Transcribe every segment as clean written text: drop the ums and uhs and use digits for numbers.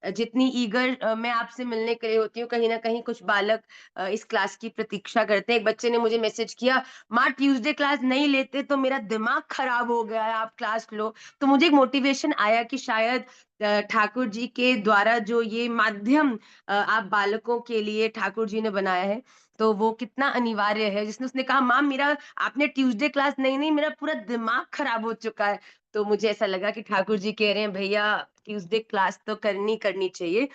जितनी ईगर मैं आपसे मिलने के लिए होती हूँ, कहीं न कहीं कुछ बालक इस क्लास की प्रतीक्षा करते हैं। एक बच्चे ने मुझे मैसेज किया, "माँ ट्यूसडे क्लास नहीं लेते तो मेरा दिमाग खराब हो गया है, आप क्लास लो।" तो मुझे एक मोटिवेशन आया कि शायद ठाकुर जी के द्वारा जो ये माध्यम आप बालकों के लिए ठाकुर जी ने बनाया है, तो वो कितना अनिवार्य है। जिसने उसने कहा, "माँ मेरा आपने ट्यूसडे क्लास नहीं मेरा पूरा दिमाग खराब हो चुका है।" तो मुझे ऐसा लगा कि ठाकुर जी कह रहे हैं, "भैया ट्यूसडे क्लास तो करनी चाहिए।"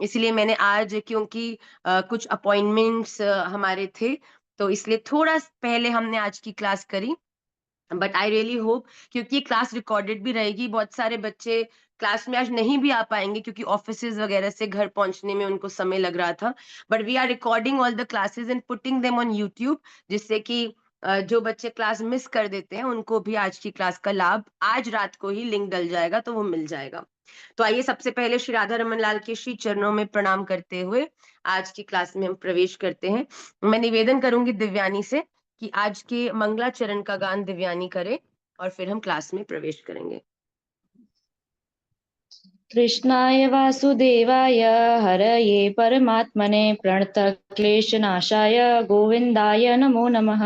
इसलिए मैंने आज क्योंकि कुछ अपॉइंटमेंट्स हमारे थे, तो इसलिए थोड़ा पहले हमने आज की क्लास करी। बट आई रियली होप, क्योंकि ये क्लास रिकॉर्डेड भी रहेगी, बहुत सारे बच्चे क्लास में आज नहीं भी आ पाएंगे क्योंकि ऑफिसेज वगैरह से घर पहुंचने में उनको समय लग रहा था। But we are recording all the classes and putting them on YouTube, जिससे कि जो बच्चे क्लास मिस कर देते हैं उनको भी आज की क्लास का लाभ आज रात को ही लिंक डल जाएगा, तो वो मिल जाएगा। तो आइए सबसे पहले श्री राधा रमन लाल के श्री चरणों में प्रणाम करते हुए आज की क्लास में हम प्रवेश करते हैं। मैं निवेदन करूंगी दिव्यानी से कि आज के मंगलाचरण का गान दिव्यानी करे और फिर हम क्लास में प्रवेश करेंगे। कृष्णाय वासुदेवाय हरये परमात्मने प्रणतक्लेशनाशाय गोविन्दाय नमो नमः।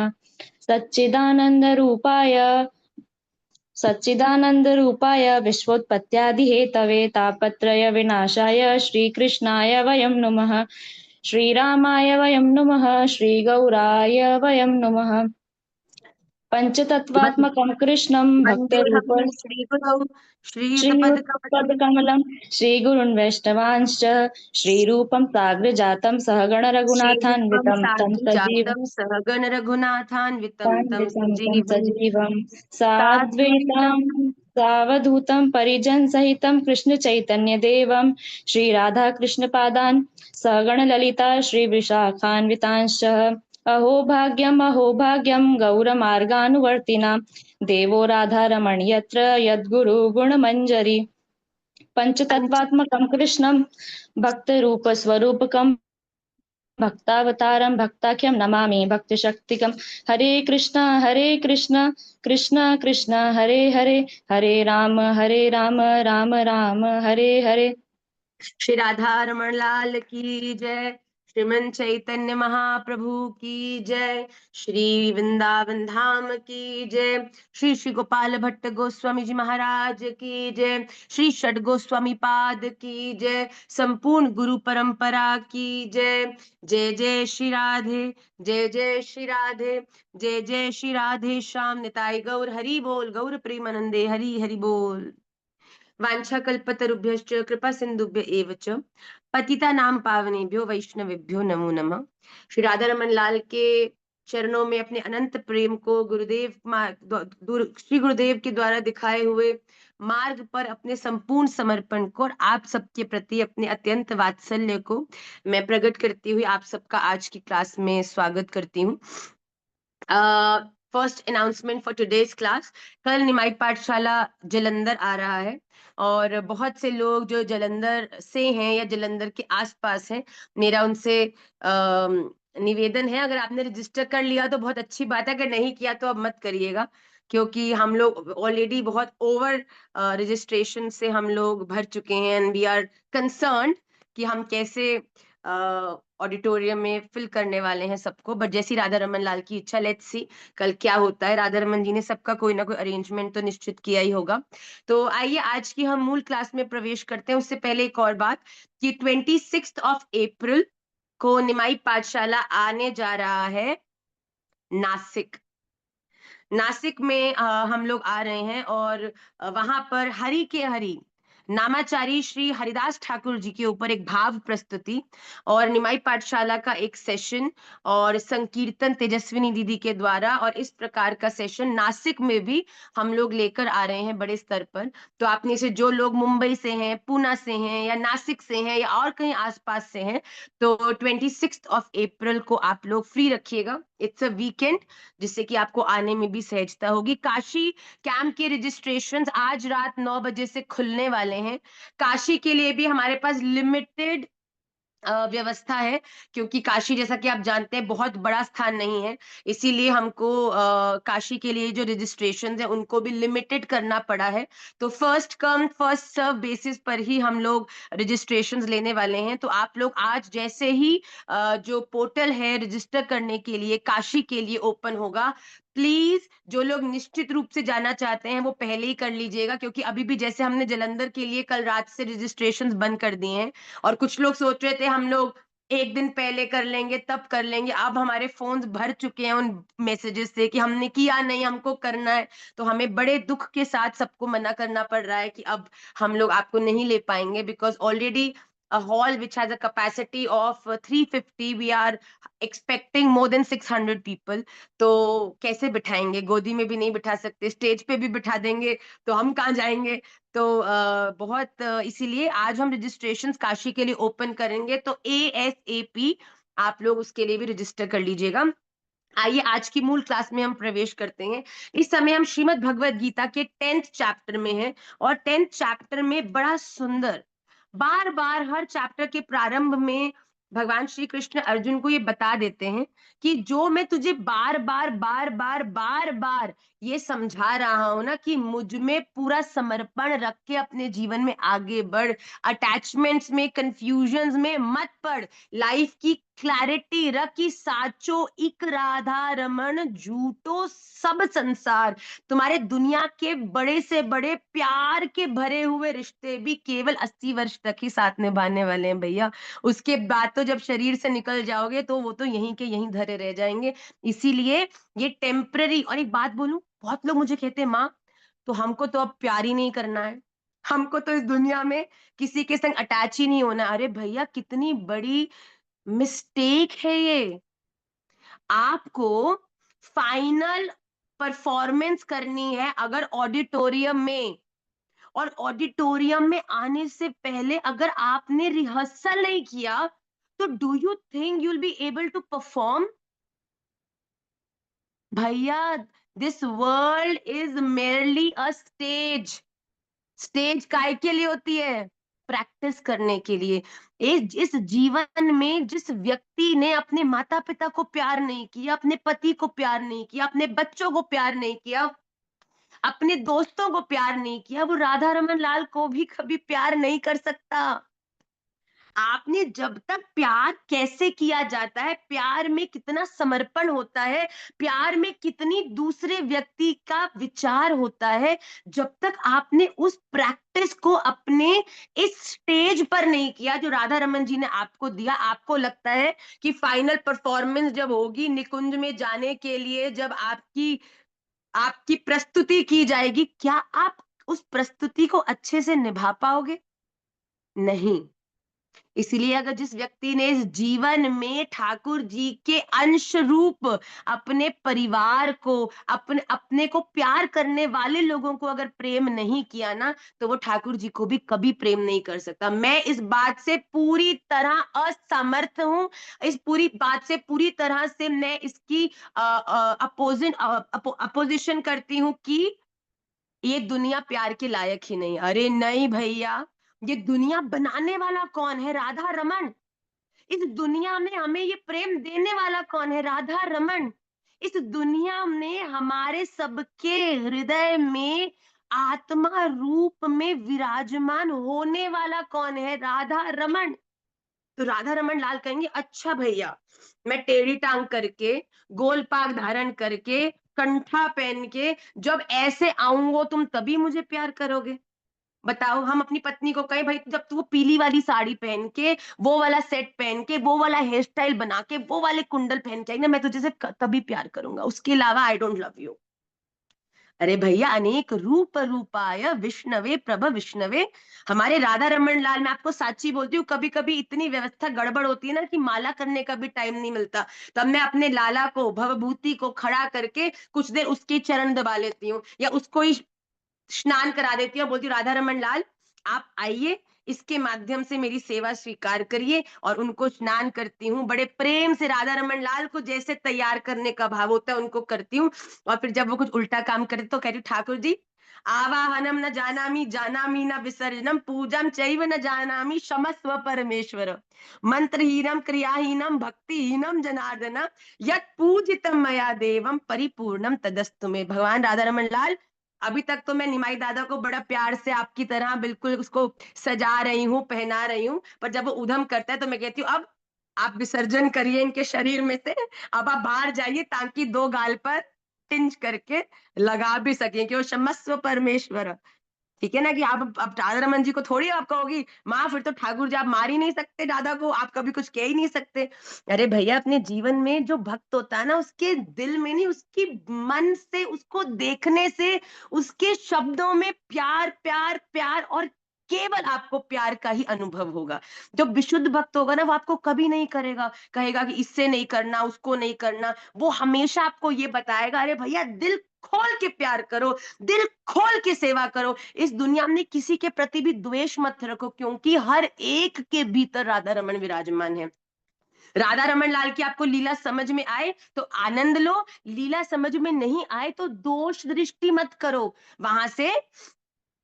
सच्चिदानन्दरूपाय विश्वोत्पत्त्यादिहेतवे तापत्रय विनाशाय श्रीकृष्णाय वयं नुमः। श्रीरामाय वयं नुमः। श्रीगौराय वयं नुमः। पंचतत्वात्मकं कृष्णं वंदे भक्तरूप हम श्रीगुरौ श्रीयुतपदकमलं श्रीयुतपदकमलं श्रीगुरुन् वैष्णवांश्च श्रीरूपं साग्रजातं सहगण श्रीरूपं रघुनाथान्वितं तं साग्रजातं सहगण रघुनाथान्वितं तं तं सजीवं सजीवं साद्वैतं साद्वैतं सावधूतं परिजनसहितं कृष्णचैतन्यदेवं श्रीराधाकृष्णपादान् सहगण ललिता श्रीविशाखान्वितांश्च अहो भाग्यं गौरमार्गानुवर्तिनां देवो राधारमण यत्र यद्गुरुगुणमञ्जरी पंचतत्वात्मकं कृष्णं भक्तरूपस्वरूपकं भक्तावतारं भक्ताख्यं नमामि भक्तिशक्तिकं। हरे कृष्ण कृष्ण कृष्ण हरे हरे हरे राम राम राम हरे हरे। श्री राधा रमण लाल की जय, श्रीमन चैतन्य महाप्रभु की जय, श्री वृंदावन धाम की जय, श्री श्री गोपाल भट्ट गोस्वामी जी महाराज की जय, श्री षड गोस्वामी पाद की जय, संपूर्ण गुरु परंपरा की जय। जय जय श्री राधे, जय जय श्री राधे, जय जय श्री राधे श्याम निताई गौर हरि बोल, गौर प्रेमानंदे हरि हरि बोल। वाञ्छाकल्पतरुभ्यश्च कृपा सिन्धुभ्य एव च पतितानां पावनेभ्यो वैष्णवेभ्यो नमो नमः। श्री राधा रमन लाल के चरणों में अपने अनंत प्रेम को श्री गुरुदेव के द्वारा दिखाए हुए मार्ग पर अपने संपूर्ण समर्पण को और आप सबके प्रति अपने अत्यंत वात्सल्य को मैं प्रकट करती हुई आप सबका आज की क्लास में स्वागत करती हूँ। First announcement for today's class, कल निमाई पाठशाला जलंधर आ रहा है और बहुत से लोग जो जलंधर से हैं या जलंधर के आसपास हैं, मेरा उनसे निवेदन है, अगर आपने रजिस्टर कर लिया तो बहुत अच्छी बात है, अगर नहीं किया तो अब मत करिएगा, क्योंकि हम लोग ऑलरेडी बहुत ओवर रजिस्ट्रेशन से हम लोग भर चुके हैं एंड वी आर कंसर्न्ड कि हम कैसे ऑडिटोरियम में फिल करने वाले हैं सबको। बट जैसी राधा रमन लाल की इच्छा, लेट्स सी कल क्या होता है। राधा रमन जी ने सबका कोई ना कोई अरेंजमेंट तो निश्चित किया ही होगा। तो आइए आज की हम मूल क्लास में प्रवेश करते हैं। उससे पहले एक और बात कि 26 अप्रैल को निमाई पाठशाला आने जा रहा है नासिक। नासिक में हम लोग आ रहे हैं और वहां पर हरि के हरि नामाचारी श्री हरिदास ठाकुर जी के ऊपर एक भाव प्रस्तुति और निमाई पाठशाला का एक सेशन और संकीर्तन तेजस्विनी दीदी के द्वारा, और इस प्रकार का सेशन नासिक में भी हम लोग लेकर आ रहे हैं बड़े स्तर पर। तो आप में से जो लोग मुंबई से हैं, पूना से हैं या नासिक से हैं या और कहीं आसपास से हैं, तो 26 अप्रैल को आप लोग फ्री रखिएगा। इट्स अ वीकेंड, जिससे कि आपको आने में भी सहजता होगी। काशी कैंप के रजिस्ट्रेशंस आज रात 9 बजे से खुलने वाले हैं। काशी के लिए भी हमारे पास लिमिटेड व्यवस्था है, क्योंकि काशी जैसा कि आप जानते हैं बहुत बड़ा स्थान नहीं है, इसीलिए हमको काशी के लिए जो रजिस्ट्रेशन है उनको भी लिमिटेड करना पड़ा है। तो first come first serve basis पर ही हम लोग रजिस्ट्रेशन लेने वाले हैं। तो आप लोग आज जैसे ही जो पोर्टल है रजिस्टर करने के लिए काशी के लिए ओपन होगा, प्लीज जो लोग निश्चित रूप से जाना चाहते हैं वो पहले ही कर लीजिएगा, क्योंकि अभी भी जैसे हमने जालंधर के लिए कल रात से रजिस्ट्रेशन बंद कर दिए हैं, और कुछ लोग सोच रहे थे हम लोग एक दिन पहले कर लेंगे तब कर लेंगे, अब हमारे फोन्स भर चुके हैं उन मैसेजेस से कि हमने किया नहीं, हमको करना है। तो हमें बड़े दुख के साथ सबको मना करना पड़ रहा है कि अब हम लोग आपको नहीं ले पाएंगे, because already a hall which has a capacity of 350, we are expecting more than 600 people। तो कैसे बिठाएंगे, गोदी में भी नहीं बिठा सकते, स्टेज पे भी बिठा देंगे तो हम कहाँ जाएंगे। तो बहुत इसीलिए आज हम रजिस्ट्रेशन काशी के लिए ओपन करेंगे, तो ASAP आप लोग उसके लिए भी रजिस्टर कर लीजिएगा। आइए आज की मूल क्लास में हम प्रवेश करते हैं। इस समय हम श्रीमद् भगवत गीता के 10th चैप्टर में हैं, और 10th चैप्टर में बड़ा सुंदर, बार बार हर चैप्टर के प्रारंभ में भगवान श्री कृष्ण अर्जुन को ये बता देते हैं कि जो मैं तुझे बार बार ये समझा रहा हूं ना कि मुझ में पूरा समर्पण रख के अपने जीवन में आगे बढ़, अटैचमेंट्स में कंफ्यूजन्स में मत पड़, लाइफ की क्लैरिटी रख कि साचो इक राधा रमन झूठो सब संसार। तुम्हारे दुनिया के बड़े से बड़े प्यार के भरे हुए रिश्ते भी केवल 80 वर्ष तक ही साथ निभाने वाले हैं भैया। उसके बाद तो जब शरीर से निकल जाओगे तो वो तो यहीं के यहीं धरे रह जाएंगे। इसीलिए ये टेम्पररी। और एक बात बोलूं, बहुत लोग मुझे कहते हैं माँ, तो हमको तो अब प्यार ही नहीं करना है, हमको तो इस दुनिया में किसी के संग अटैच ही नहीं होना। अरे भैया कितनी बड़ी मिस्टेक है ये। आपको फाइनल परफॉर्मेंस करनी है अगर ऑडिटोरियम में, और ऑडिटोरियम में आने से पहले अगर आपने रिहर्सल नहीं किया तो do you think you will be able to perform? भैया, this world is merely a stage. Stage काय के लिए होती है? प्रैक्टिस करने के लिए। इस जीवन में जिस व्यक्ति ने अपने माता पिता को प्यार नहीं किया, अपने पति को प्यार नहीं किया, अपने बच्चों को प्यार नहीं किया, अपने दोस्तों को प्यार नहीं किया, वो राधा रमन लाल को भी कभी प्यार नहीं कर सकता। आपने जब तक प्यार कैसे किया जाता है, प्यार में कितना समर्पण होता है, प्यार में कितनी दूसरे व्यक्ति का विचार होता है, जब तक आपने उस प्रैक्टिस को अपने इस स्टेज पर नहीं किया जो राधा रमन जी ने आपको दिया। आपको लगता है कि फाइनल परफॉर्मेंस जब होगी निकुंज में जाने के लिए, जब आपकी आपकी प्रस्तुति की जाएगी, क्या आप उस प्रस्तुति को अच्छे से निभा पाओगे? नहीं। इसीलिए अगर जिस व्यक्ति ने इस जीवन में ठाकुर जी के अंश रूप अपने परिवार को, अपने अपने को प्यार करने वाले लोगों को अगर प्रेम नहीं किया ना, तो वो ठाकुर जी को भी कभी प्रेम नहीं कर सकता। मैं इस बात से पूरी तरह असमर्थ हूं, इस पूरी बात से पूरी तरह से मैं इसकी अपोजिशन करती हूँ कि ये दुनिया प्यार के लायक ही नहीं। अरे नहीं भैया, ये दुनिया बनाने वाला कौन है? राधा रमन। इस दुनिया में हमें ये प्रेम देने वाला कौन है? राधा रमन। इस दुनिया में हमारे सबके हृदय में आत्मा रूप में विराजमान होने वाला कौन है? राधा रमन। तो राधा रमन लाल कहेंगे अच्छा भैया, मैं टेढ़ी टांग करके, गोल पाग धारण करके, कंठा पहन के जब ऐसे आऊंगो तुम तभी मुझे प्यार करोगे? बताओ, हम अपनी पत्नी को कहें भाई जब तू वो पीली वाली साड़ी पहन के, वो वाला सेट पहन के, वो वाला हेयर स्टाइल बना के, वो वाले कुंडल पहन के आई ना, मैं तुझे से तभी प्यार करूंगा, उसके अलावा आई डोंट लव यू। अरे भैया, अनेक रूप रूपाय विष्णवे प्रभ विष्णवे। हमारे राधा रमन लाल, मैं आपको साची बोलती हूँ, कभी कभी इतनी व्यवस्था गड़बड़ होती है ना कि माला करने का भी टाइम नहीं मिलता, तब मैं अपने लाला को, भवभूति को खड़ा करके कुछ देर उसके चरण दबा लेती हूँ, या उसको ही स्नान करा देती हूँ, बोलती हूँ राधा रमन लाल आप आइए, इसके माध्यम से मेरी सेवा स्वीकार करिए, और उनको स्नान करती हूँ बड़े प्रेम से। राधा रमन लाल को जैसे तैयार करने का भाव होता है उनको करती हूँ, और फिर जब वो कुछ उल्टा काम करते तो कहती हूँ ठाकुर जी आवाहनम न जानामि जानामि न विसर्जनम पूजम चैव न जानामि क्षमस्व परमेश्वर। मंत्रहीनम क्रियाहीनम भक्तिहीनम जनार्दन यत् पूजितम मया देवम परिपूर्णम तदस्तु मे। भगवान राधा रमन लाल, अभी तक तो मैं निमाई दादा को बड़ा प्यार से आपकी तरह बिल्कुल उसको सजा रही हूँ, पहना रही हूँ, पर जब वो उधम करता है तो मैं कहती हूँ अब आप विसर्जन करिए इनके शरीर में से, अब आप बाहर जाइए ताकि दो गाल पर टिंच करके लगा भी सके कि वो क्षमस्व परमेश्वर। ठीक है ना, कि आप अब राधा रमन जी को थोड़ी आप कहोगी माँ, फिर तो ठाकुर जी आप मार ही नहीं सकते दादा को, आप कभी कुछ कह ही नहीं सकते। अरे भैया, अपने जीवन में जो भक्त होता है ना, उसके दिल में नहीं, उसकी मन से, उसको देखने से, उसके शब्दों में प्यार प्यार प्यार और केवल आपको प्यार का ही अनुभव होगा। जो विशुद्ध भक्त होगा ना, वो आपको कभी नहीं करेगा, कहेगा कि इससे नहीं करना, उसको नहीं करना। वो हमेशा आपको ये बताएगा, अरे भैया दिल खोल के प्यार करो, दिल खोल के सेवा करो, इस दुनिया में किसी के प्रति भी द्वेष मत रखो, क्योंकि हर एक के भीतर राधा रमन विराजमान है। राधा रमन लाल की आपको लीला समझ में आए तो आनंद लो, लीला समझ में नहीं आए तो दोष दृष्टि मत करो, वहां से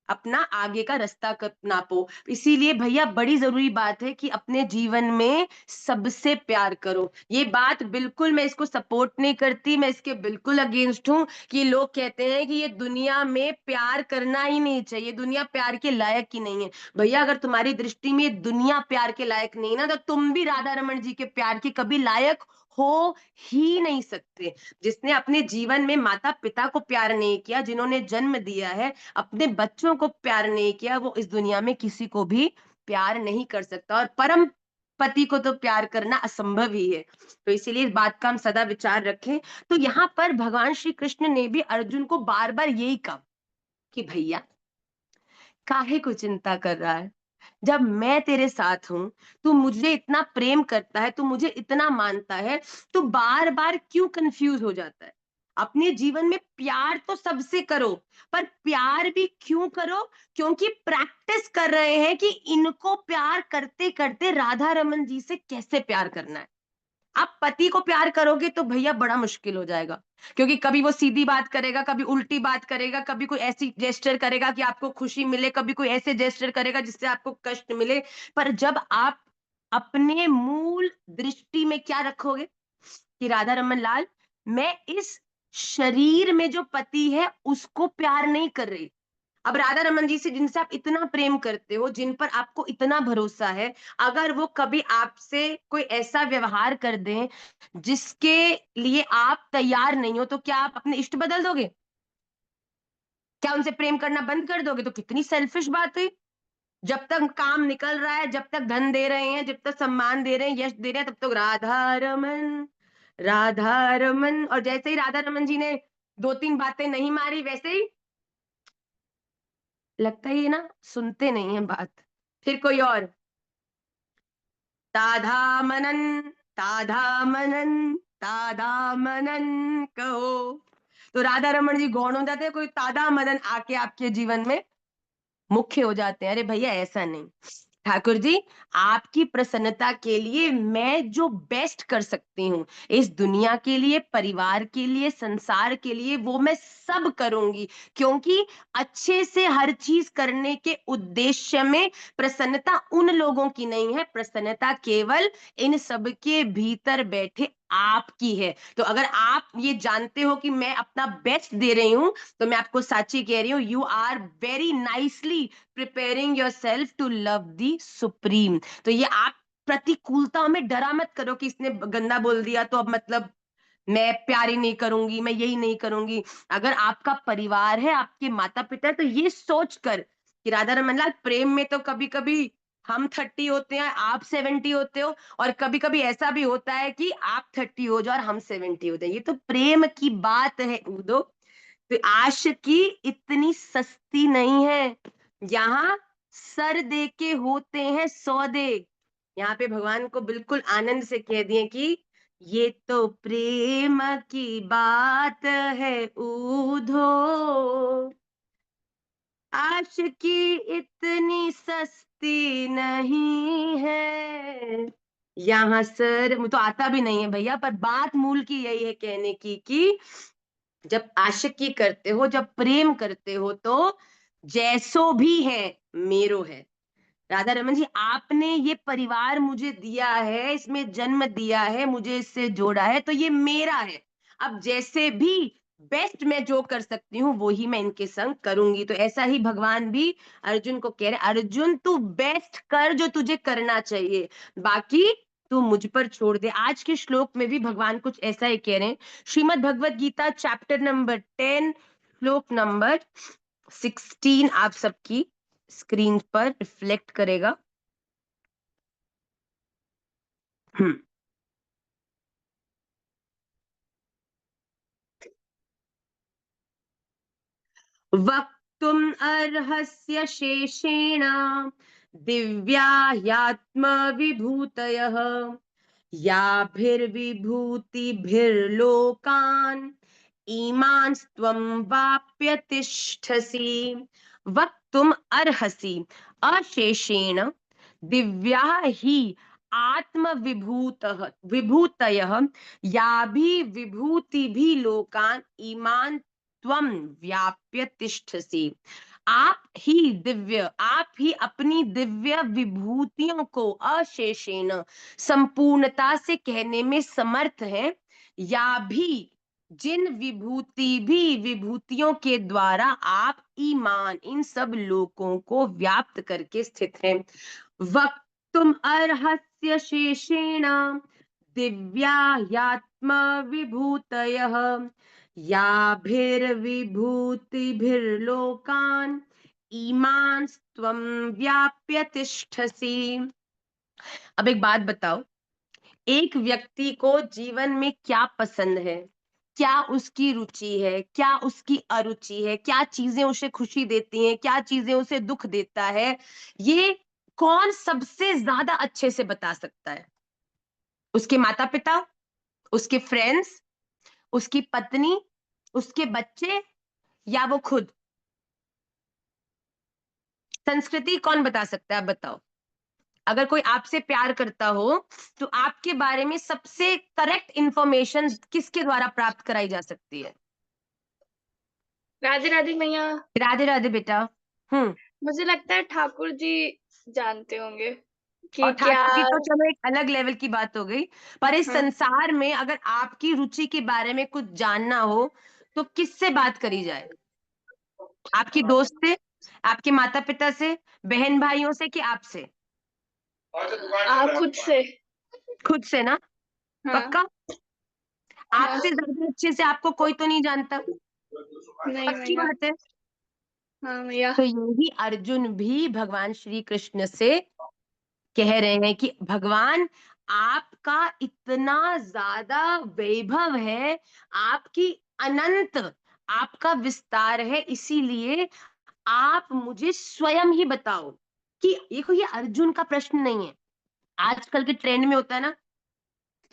अपना आगे का रास्ता नापो। इसीलिए भैया बड़ी जरूरी बात है कि अपने जीवन में सबसे प्यार करो। ये बात बिल्कुल मैं इसको सपोर्ट नहीं करती, मैं इसके बिल्कुल अगेंस्ट हूँ कि लोग कहते हैं कि ये दुनिया में प्यार करना ही नहीं चाहिए, दुनिया प्यार के लायक ही नहीं है। भैया अगर तुम्हारी दृष्टि में ये दुनिया प्यार के लायक नहीं ना, तो तुम भी राधा रमन जी के प्यार के कभी लायक हो ही नहीं सकते। जिसने अपने जीवन में माता पिता को प्यार नहीं किया, जिन्होंने जन्म दिया है, अपने बच्चों को प्यार नहीं किया, वो इस दुनिया में किसी को भी प्यार नहीं कर सकता, और परम पति को तो प्यार करना असंभव ही है। तो इसीलिए इस बात का हम सदा विचार रखें। तो यहाँ पर भगवान श्री कृष्ण ने भी अर्जुन को बार बार यही कहा कि भैया काहे को चिंता कर रहा है, जब मैं तेरे साथ हूं, तू मुझे इतना प्रेम करता है, तू मुझे इतना मानता है, तो बार बार क्यों कंफ्यूज हो जाता है। अपने जीवन में प्यार तो सबसे करो, पर प्यार भी क्यों करो, क्योंकि प्रैक्टिस कर रहे हैं कि इनको प्यार करते करते राधा रमन जी से कैसे प्यार करना है। आप पति को प्यार करोगे तो भैया बड़ा मुश्किल हो जाएगा, क्योंकि कभी वो सीधी बात करेगा, कभी उल्टी बात करेगा, कभी कोई ऐसी जेस्चर करेगा कि आपको खुशी मिले, कभी कोई ऐसे जेस्चर करेगा जिससे आपको कष्ट मिले। पर जब आप अपने मूल दृष्टि में क्या रखोगे कि राधा रमन लाल, मैं इस शरीर में जो पति है उसको प्यार नहीं कर रही। अब राधा रमन जी से, जिनसे आप इतना प्रेम करते हो, जिन पर आपको इतना भरोसा है, अगर वो कभी आपसे कोई ऐसा व्यवहार कर दें जिसके लिए आप तैयार नहीं हो, तो क्या आप अपने इष्ट बदल दोगे? क्या उनसे प्रेम करना बंद कर दोगे? तो कितनी सेल्फिश बात हुई। जब तक काम निकल रहा है, जब तक धन दे रहे हैं, जब तक सम्मान दे रहे हैं, यश दे रहे हैं, तब तक राधा रमन, राधा रमन। और जैसे ही राधा रमन जी ने दो तीन बातें नहीं मारी, वैसे ही लगता ही है ना, सुनते नहीं है बात। फिर कोई और, ताधा मनन, ताधा मनन, ताधा मनन कहो। तो राधा रमन जी गौण हो जाते हैं, कोई ताधा मदन आके आपके जीवन में मुख्य हो जाते हैं। अरे भैया ऐसा नहीं, ठाकुर जी आपकी प्रसन्नता के लिए मैं जो बेस्ट कर सकती हूँ, इस दुनिया के लिए, परिवार के लिए, संसार के लिए, वो मैं सब करूंगी। क्योंकि अच्छे से हर चीज करने के उद्देश्य में प्रसन्नता उन लोगों की नहीं है, प्रसन्नता केवल इन सब के भीतर बैठे आपकी है। तो अगर आप ये जानते हो कि मैं अपना बेस्ट दे रही हूं, तो मैं आपको साची कह रही हूँ, you are very nicely preparing yourself to love the supreme. तो ये आप प्रतिकूलताओं में डरा मत करो कि इसने गंदा बोल दिया तो अब मतलब मैं प्यार ही नहीं करूंगी, मैं यही नहीं करूंगी। अगर आपका परिवार है, आपके माता पिता है, तो ये सोच कर कि राधा रमन लाल, प्रेम में तो कभी कभी हम 30 होते हैं, आप 70 होते हो, और कभी कभी ऐसा भी होता है कि आप 30 हो जाओ और हम 70 होते हैं। ये तो प्रेम की बात है उदो। तो आशिकी इतनी सस्ती नहीं है। यहाँ सर दे के होते हैं सौदे। यहाँ पे भगवान को बिल्कुल आनंद से कह दिए कि ये तो प्रेम की बात है ऊधो, आशिकी इतनी सस्ती नहीं है। यहाँ सर मुझे तो आता भी नहीं है भैया, पर बात मूल की यही है कहने की कि जब आशिकी करते हो, जब प्रेम करते हो, तो जैसो भी है मेरो है। राधा रमन जी, आपने ये परिवार मुझे दिया है, इसमें जन्म दिया है, मुझे इससे जोड़ा है, तो ये मेरा है। अब जैसे भी बेस्ट मैं जो कर सकती हूँ वो ही मैं इनके संग करूंगी। तो ऐसा ही भगवान भी अर्जुन को कह रहे हैं, अर्जुन तू बेस्ट कर जो तुझे करना चाहिए, बाकी तू मुझ पर छोड़ दे। आज के श्लोक में भी भगवान कुछ ऐसा ही कह रहे हैं। श्रीमद् भगवत गीता चैप्टर नंबर 10 श्लोक नंबर 16 आप सबकी स्क्रीन पर रिफ्लेक्ट करेगा। हम्म। वक्तुम अर्हस्य शेषेण दिव्या ह्यात्मविभूतयः याभिर्विभूतिभिर्लोकान् ईमांस्त्वं वाप्य तिष्ठसि। वक्तुम अर्हसि अशेषेण दिव्या हि आत्मविभूतः विभूतयः याभि विभूतिभिः लोकान् ईमान् त्वं व्याप्य तिष्ठसि। आप ही अपनी दिव्य विभूतियों को अशेषेण संपूर्णता से कहने में समर्थ हैं, या भी जिन विभूतियों के द्वारा आप ईमान इन सब लोगों को व्याप्त करके स्थित हैं। वक्तुम अर्हस्य शेषेण दिव्या ह्यात्म विभूतयः याभिर्विभूतिभिर्लोकान् ईमांस्त्वं व्याप्य तिष्ठसि। अब एक बात बताओ, एक व्यक्ति को जीवन में क्या पसंद है, क्या उसकी रुचि है, क्या उसकी अरुचि है, क्या चीजें उसे खुशी देती हैं, क्या चीजें उसे दुख देता है, ये कौन सबसे ज्यादा अच्छे से बता सकता है? उसके माता पिता, उसके फ्रेंड्स, उसकी पत्नी, उसके बच्चे, या वो खुद? संस्कृति कौन बता सकता है? आप बताओ। अगर कोई आपसे प्यार करता हो तो आपके बारे में सबसे करेक्ट इंफॉर्मेशन किसके द्वारा प्राप्त कराई जा सकती है? राधे राधे भैया। राधे राधे बेटा। मुझे लगता है ठाकुर जी जानते होंगे और कि क्या। ठाकुर जी तो चलो एक अलग लेवल की बात हो गई, पर इस हाँ, संसार में अगर आपकी रुचि के बारे में कुछ जानना हो तो किससे बात करी जाए? आपकी दोस्त से, आपके माता पिता से, बहन भाइयों से, कि आपसे? आप खुद से। खुद से ना? हाँ। पक्का? हाँ। आपसे ज्यादा अच्छे से आपको कोई तो नहीं जानता? नहीं पक्की भैया। बात है। हाँ भैया। तो यही अर्जुन भी भगवान श्री कृष्ण से कह रहे हैं कि भगवान, आपका इतना ज्यादा वैभव है, आपकी अनंत आपका विस्तार है, इसीलिए आप मुझे स्वयं ही बताओ कि देखो, ये अर्जुन का प्रश्न नहीं है। आजकल के ट्रेंड में होता है ना,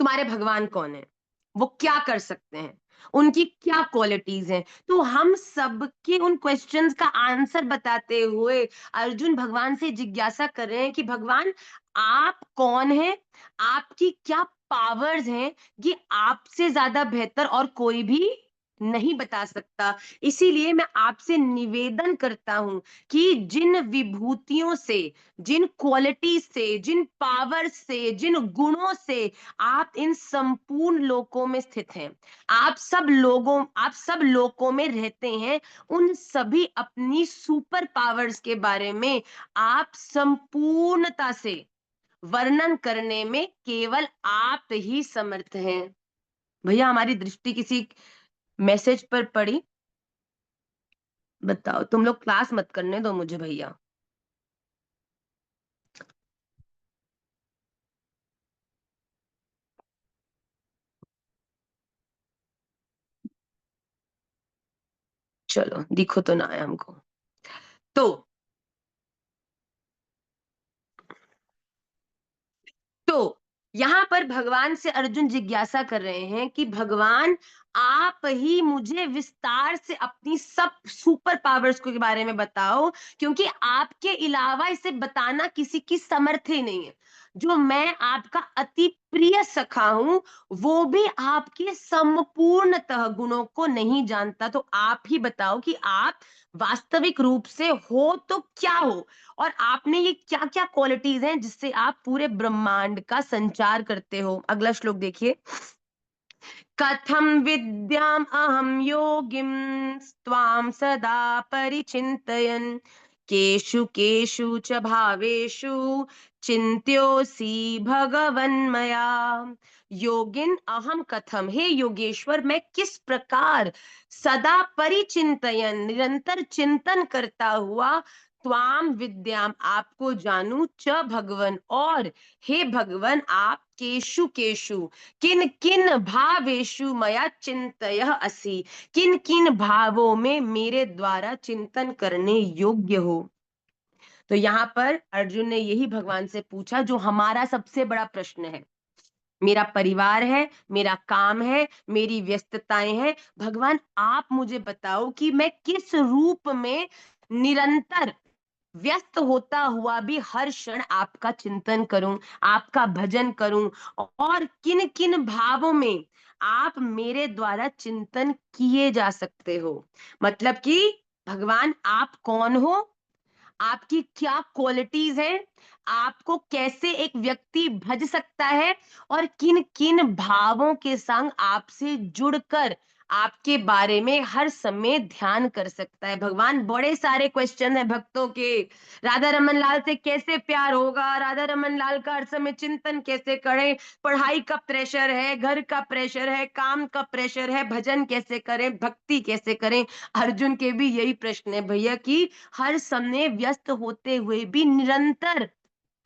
तुम्हारे भगवान कौन है, वो क्या कर सकते हैं, उनकी क्या क्वालिटीज हैं। तो हम सबके उन क्वेश्चंस का आंसर बताते हुए अर्जुन भगवान से जिज्ञासा कर रहे हैं कि भगवान, आप कौन हैं, आपकी क्या पावर्स हैं, ये आपसे ज्यादा बेहतर और कोई भी नहीं बता सकता। इसीलिए मैं आपसे निवेदन करता हूं कि जिन विभूतियों से, जिन क्वालिटीज से, जिन पावर से, जिन गुणों से आप इन संपूर्ण लोकों में स्थित हैं, आप सब लोकों में रहते हैं, उन सभी अपनी सुपर पावर्स के बारे में आप संपूर्णता से वर्णन करने में केवल आप ही समर्थ हैं। भैया, हमारी दृष्टि किसी मैसेज पर पड़ी? बताओ, तुम लोग क्लास मत करने दो मुझे भैया। चलो, दिखो तो ना आया हमको। तो तो यहां पर भगवान से अर्जुन जिज्ञासा कर रहे हैं कि भगवान, आप ही मुझे विस्तार से अपनी सब सुपर पावर्स के बारे में बताओ, क्योंकि आपके अलावा इसे बताना किसी की समर्थ ही नहीं है। जो मैं आपका अति प्रिय सखा हूं, वो भी आपके संपूर्णतः गुणों को नहीं जानता। तो आप ही बताओ कि आप वास्तविक रूप से हो तो क्या हो, और आपने ये क्या क्या क्वालिटीज हैं जिससे आप पूरे ब्रह्मांड का संचार करते हो। अगला श्लोक देखिए। कथम विद्याम अहम योगिम त्वाम सदा परिचिन्तयन् केषु केषु च भावेषु चिन्त्योऽसि भगवन्मया। योगिन अहम कथम, हे योगेश्वर मैं किस प्रकार सदा परिचिन्तयन् निरंतर चिंतन करता हुआ त्वाम विद्याम आपको जानू च भगवन, और हे भगवन आप केशु केशु किन किन भावेषु मया चिंतयः असि, किन किन भावों में मेरे द्वारा चिंतन करने योग्य हो। तो यहाँ पर अर्जुन ने यही भगवान से पूछा जो हमारा सबसे बड़ा प्रश्न है। मेरा परिवार है, मेरा काम है, मेरी व्यस्तताएं हैं, भगवान आप मुझे बताओ कि मैं किस रूप में निरंतर व्यस्त होता हुआ भी हर क्षण आपका चिंतन करूं, आपका भजन करूं, और किन किन भावों में आप मेरे द्वारा चिंतन किए जा सकते हो। मतलब कि भगवान आप कौन हो, आपकी क्या क्वालिटीज हैं, आपको कैसे एक व्यक्ति भज सकता है, और किन किन भावों के संग आपसे जुड़कर आपके बारे में हर समय ध्यान कर सकता है। भगवान बड़े सारे क्वेश्चन है भक्तों के। राधा रमन लाल से कैसे प्यार होगा, राधा रमन लाल का हर समय चिंतन कैसे करें, पढ़ाई का प्रेशर है, घर का प्रेशर है, काम का प्रेशर है, भजन कैसे करें, भक्ति कैसे करें। अर्जुन के भी यही प्रश्न है भैया कि हर समय व्यस्त होते हुए भी निरंतर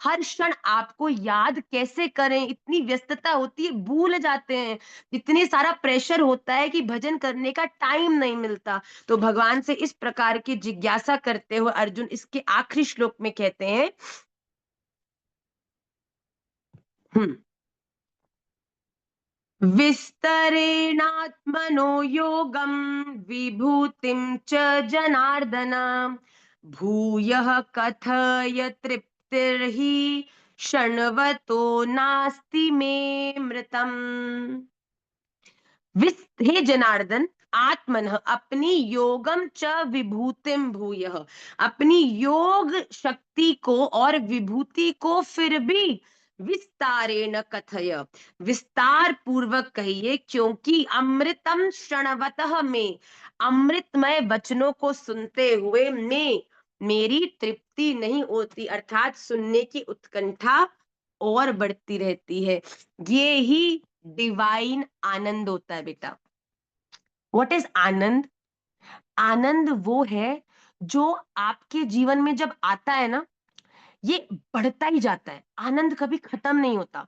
हर क्षण आपको याद कैसे करें। इतनी व्यस्तता होती है, भूल जाते हैं, इतने सारा प्रेशर होता है कि भजन करने का टाइम नहीं मिलता। तो भगवान से इस प्रकार की जिज्ञासा करते हुए अर्जुन इसके आखिरी श्लोक में कहते हैं, विस्तरेणात्मनो योगं विभूतिं च जनार्दन भूयः कथय तृप्तिर्हि शृण्वतो नास्ति मे मृतम्। हे जनार्दन, आत्मन अपनी योगम च विभूतिम भूयः, अपनी योग शक्ति को और विभूति को फिर भी विस्तारेण कथय, विस्तार पूर्वक कहिए, क्योंकि अमृतम शृण्वतः में, अमृतमय वचनों को सुनते हुए में मेरी तृप्ति नहीं होती, अर्थात सुनने की उत्कंठा और बढ़ती रहती है। ये ही डिवाइन आनंद होता है बेटा। व्हाट इज आनंद? आनंद वो है जो आपके जीवन में जब आता है ना, ये बढ़ता ही जाता है, आनंद कभी खत्म नहीं होता।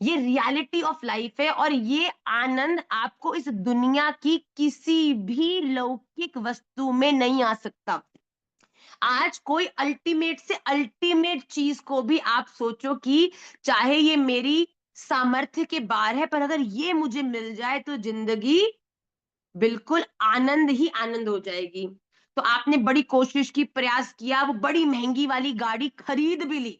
ये रियलिटी ऑफ लाइफ है, और ये आनंद आपको इस दुनिया की किसी भी लौकिक वस्तु में नहीं आ सकता। आज कोई अल्टीमेट से अल्टीमेट चीज को भी आप सोचो कि चाहे ये मेरी सामर्थ्य के बाहर है, पर अगर ये मुझे मिल जाए तो जिंदगी बिल्कुल आनंद ही आनंद हो जाएगी। तो आपने बड़ी कोशिश की, प्रयास किया, वो बड़ी महंगी वाली गाड़ी खरीद भी ली,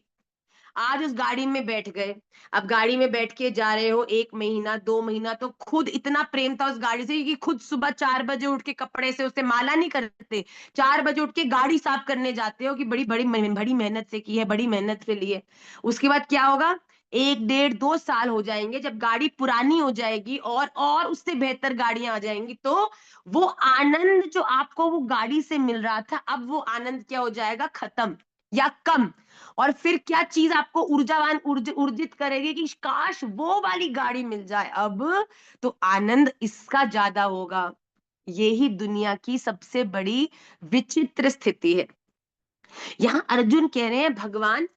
आज उस गाड़ी में बैठ गए। अब गाड़ी में बैठ के जा रहे हो, 1 महीना 2 महीना तो खुद इतना प्रेम था उस गाड़ी से कि खुद सुबह 4 बजे उठ के कपड़े से उसे माला नहीं करते, 4 बजे उठ के गाड़ी साफ करने जाते हो कि बड़ी बड़ी बड़ी मेहनत से की है, बड़ी मेहनत से ली है। उसके बाद क्या होगा, 1 1.5 2 साल हो जाएंगे, जब गाड़ी पुरानी हो जाएगी और उससे बेहतर गाड़ियां आ जाएंगी, तो वो आनंद जो आपको वो गाड़ी से मिल रहा था, अब वो आनंद क्या हो जाएगा, खत्म या कम। और फिर क्या चीज आपको ऊर्जावान ऊर्जित करेगी कि काश वो वाली गाड़ी मिल जाए अब, तो आनंद इसका ज्यादा होगा। यही दुनिया की सबसे बड़ी विचित्र स्थिति है। यहाँ अर्जुन कह रहे हैं भगवान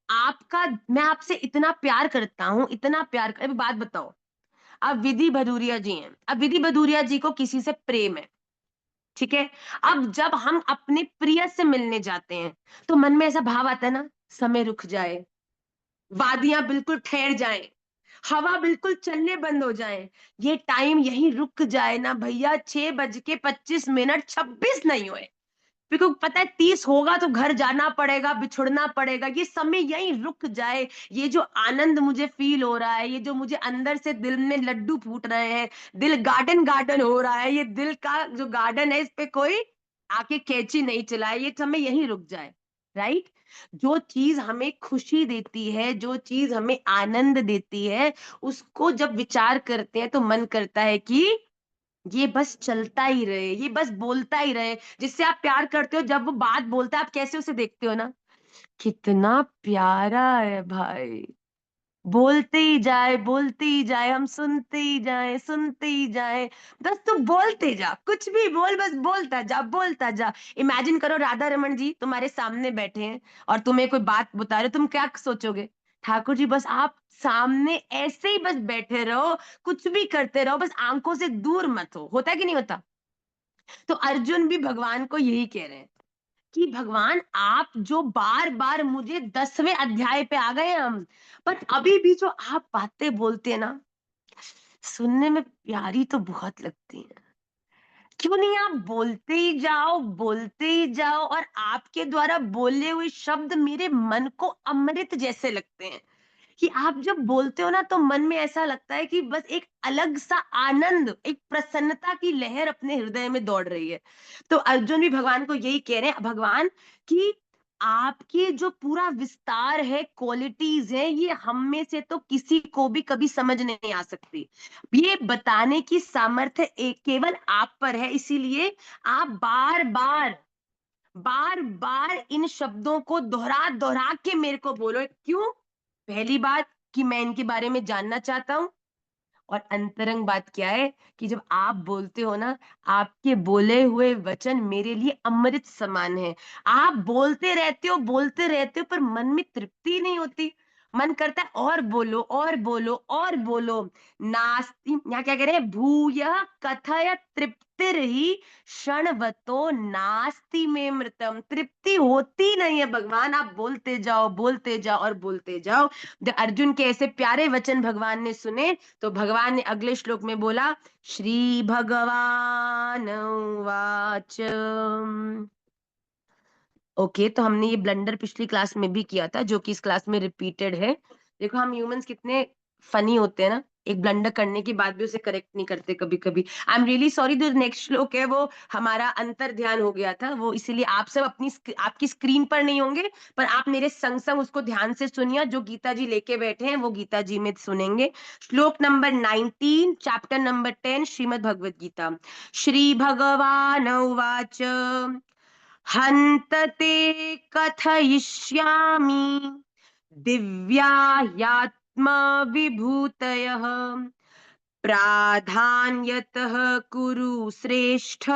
आपका, मैं आपसे इतना प्यार करता हूं, इतना प्यार कर, अभी बात बताओ, अब विधि भदूरिया जी हैं, अब विधि भदूरिया जी को किसी से प्रेम है, ठीक है। अब जब हम अपने प्रिय से मिलने जाते हैं तो मन में ऐसा भाव आता है ना, समय रुक जाए, वादियां बिल्कुल ठहर जाएं, हवा बिल्कुल चलने बंद हो जाए, ये टाइम यहीं रुक जाए ना भैया, 6:25 26 नहीं हुए, क्योंकि पता है 30 होगा तो घर जाना पड़ेगा, बिछुड़ना पड़ेगा, ये समय यहीं रुक जाए। ये जो आनंद मुझे फील हो रहा है, ये जो मुझे अंदर से दिल में लड्डू फूट रहे हैं, दिल गार्डन गार्डन हो रहा है, ये दिल का जो गार्डन है, इस पे कोई आके कैंची नहीं चलाए, ये समय यहीं रुक जाए। राइट? जो चीज हमें खुशी देती है, जो चीज हमें आनंद देती है, उसको जब विचार करते हैं तो मन करता है कि ये बस चलता ही रहे, ये बस बोलता ही रहे। जिससे आप प्यार करते हो, जब वो बात बोलता है, आप कैसे उसे देखते हो ना, कितना प्यारा है भाई, बोलते ही जाए, हम सुनते ही जाए, बस तू बोलते जा, कुछ भी बोल, बस बोलता जा, बोलता जा। इमेजिन करो राधा रमन जी तुम्हारे सामने बैठे हैं और तुम्हें कोई बात बता रहे, तुम क्या सोचोगे? ठाकुर जी बस आप सामने ऐसे ही बस बैठे रहो, कुछ भी करते रहो, बस आंखों से दूर मत हो। होता है कि नहीं होता? तो अर्जुन भी भगवान को यही कह रहे हैं कि भगवान आप जो बार बार मुझे 10वें अध्याय पे आ गए हम, पर अभी भी जो आप बातें बोलते हैं ना, सुनने में प्यारी तो बहुत लगती है। क्यों नहीं आप बोलते ही जाओ, और आपके द्वारा बोले हुए शब्द मेरे मन को अमृत जैसे लगते हैं कि आप जब बोलते हो ना, तो मन में ऐसा लगता है कि बस एक अलग सा आनंद, एक प्रसन्नता की लहर अपने हृदय में दौड़ रही है। तो अर्जुन भी भगवान को यही कह रहे हैं, भगवान कि आपके जो पूरा विस्तार है, क्वालिटीज है, ये हम में से तो किसी को भी कभी समझ नहीं आ सकती। ये बताने की सामर्थ्य केवल आप पर है, इसीलिए आप बार बार इन शब्दों को दोहरा दोहरा के मेरे को बोलो। क्यों? पहली बात कि मैं इनके बारे में जानना चाहता हूं, और अंतरंग बात क्या है कि जब आप बोलते हो ना, आपके बोले हुए वचन मेरे लिए अमृत समान है। आप बोलते रहते हो, पर मन में तृप्ति नहीं होती। मन करता है और बोलो, और बोलो, और बोलो। नास्ति, यहाँ क्या कह रहे हैं, भूयः कथय तृप्तिर ही क्षणवतो नास्ति में मृतम। तृप्ति होती नहीं है भगवान, आप बोलते जाओ और बोलते जाओ। जब अर्जुन के ऐसे प्यारे वचन भगवान ने सुने, तो भगवान ने अगले श्लोक में बोला, श्री भगवान वाच। ओके, तो हमने ये ब्लंडर पिछली क्लास में भी किया था, जो कि इस क्लास में रिपीटेड है। देखो हम ह्यूमंस कितने फनी होते हैं ना, एक ब्लंडर करने के बाद भी उसे करेक्ट नहीं करते कभी कभी। आई एम रियली सॉरी, जो नेक्स्ट श्लोक है वो हमारा अंतर ध्यान हो गया था, वो इसीलिए आप सब आपकी स्क्रीन पर नहीं होंगे, पर आप मेरे संग संग उसको ध्यान से सुनिए। जो गीता जी लेके बैठे हैं वो गीता जी में सुनेंगे। श्लोक नंबर 19, चैप्टर नंबर 10, श्रीमद् भगवद गीता। श्री भगवान उवाच, हन्त ते कथयिष्यामि दिव्या ह्यात्मविभूतयः, प्राधान्यतः कुरु श्रेष्ठ,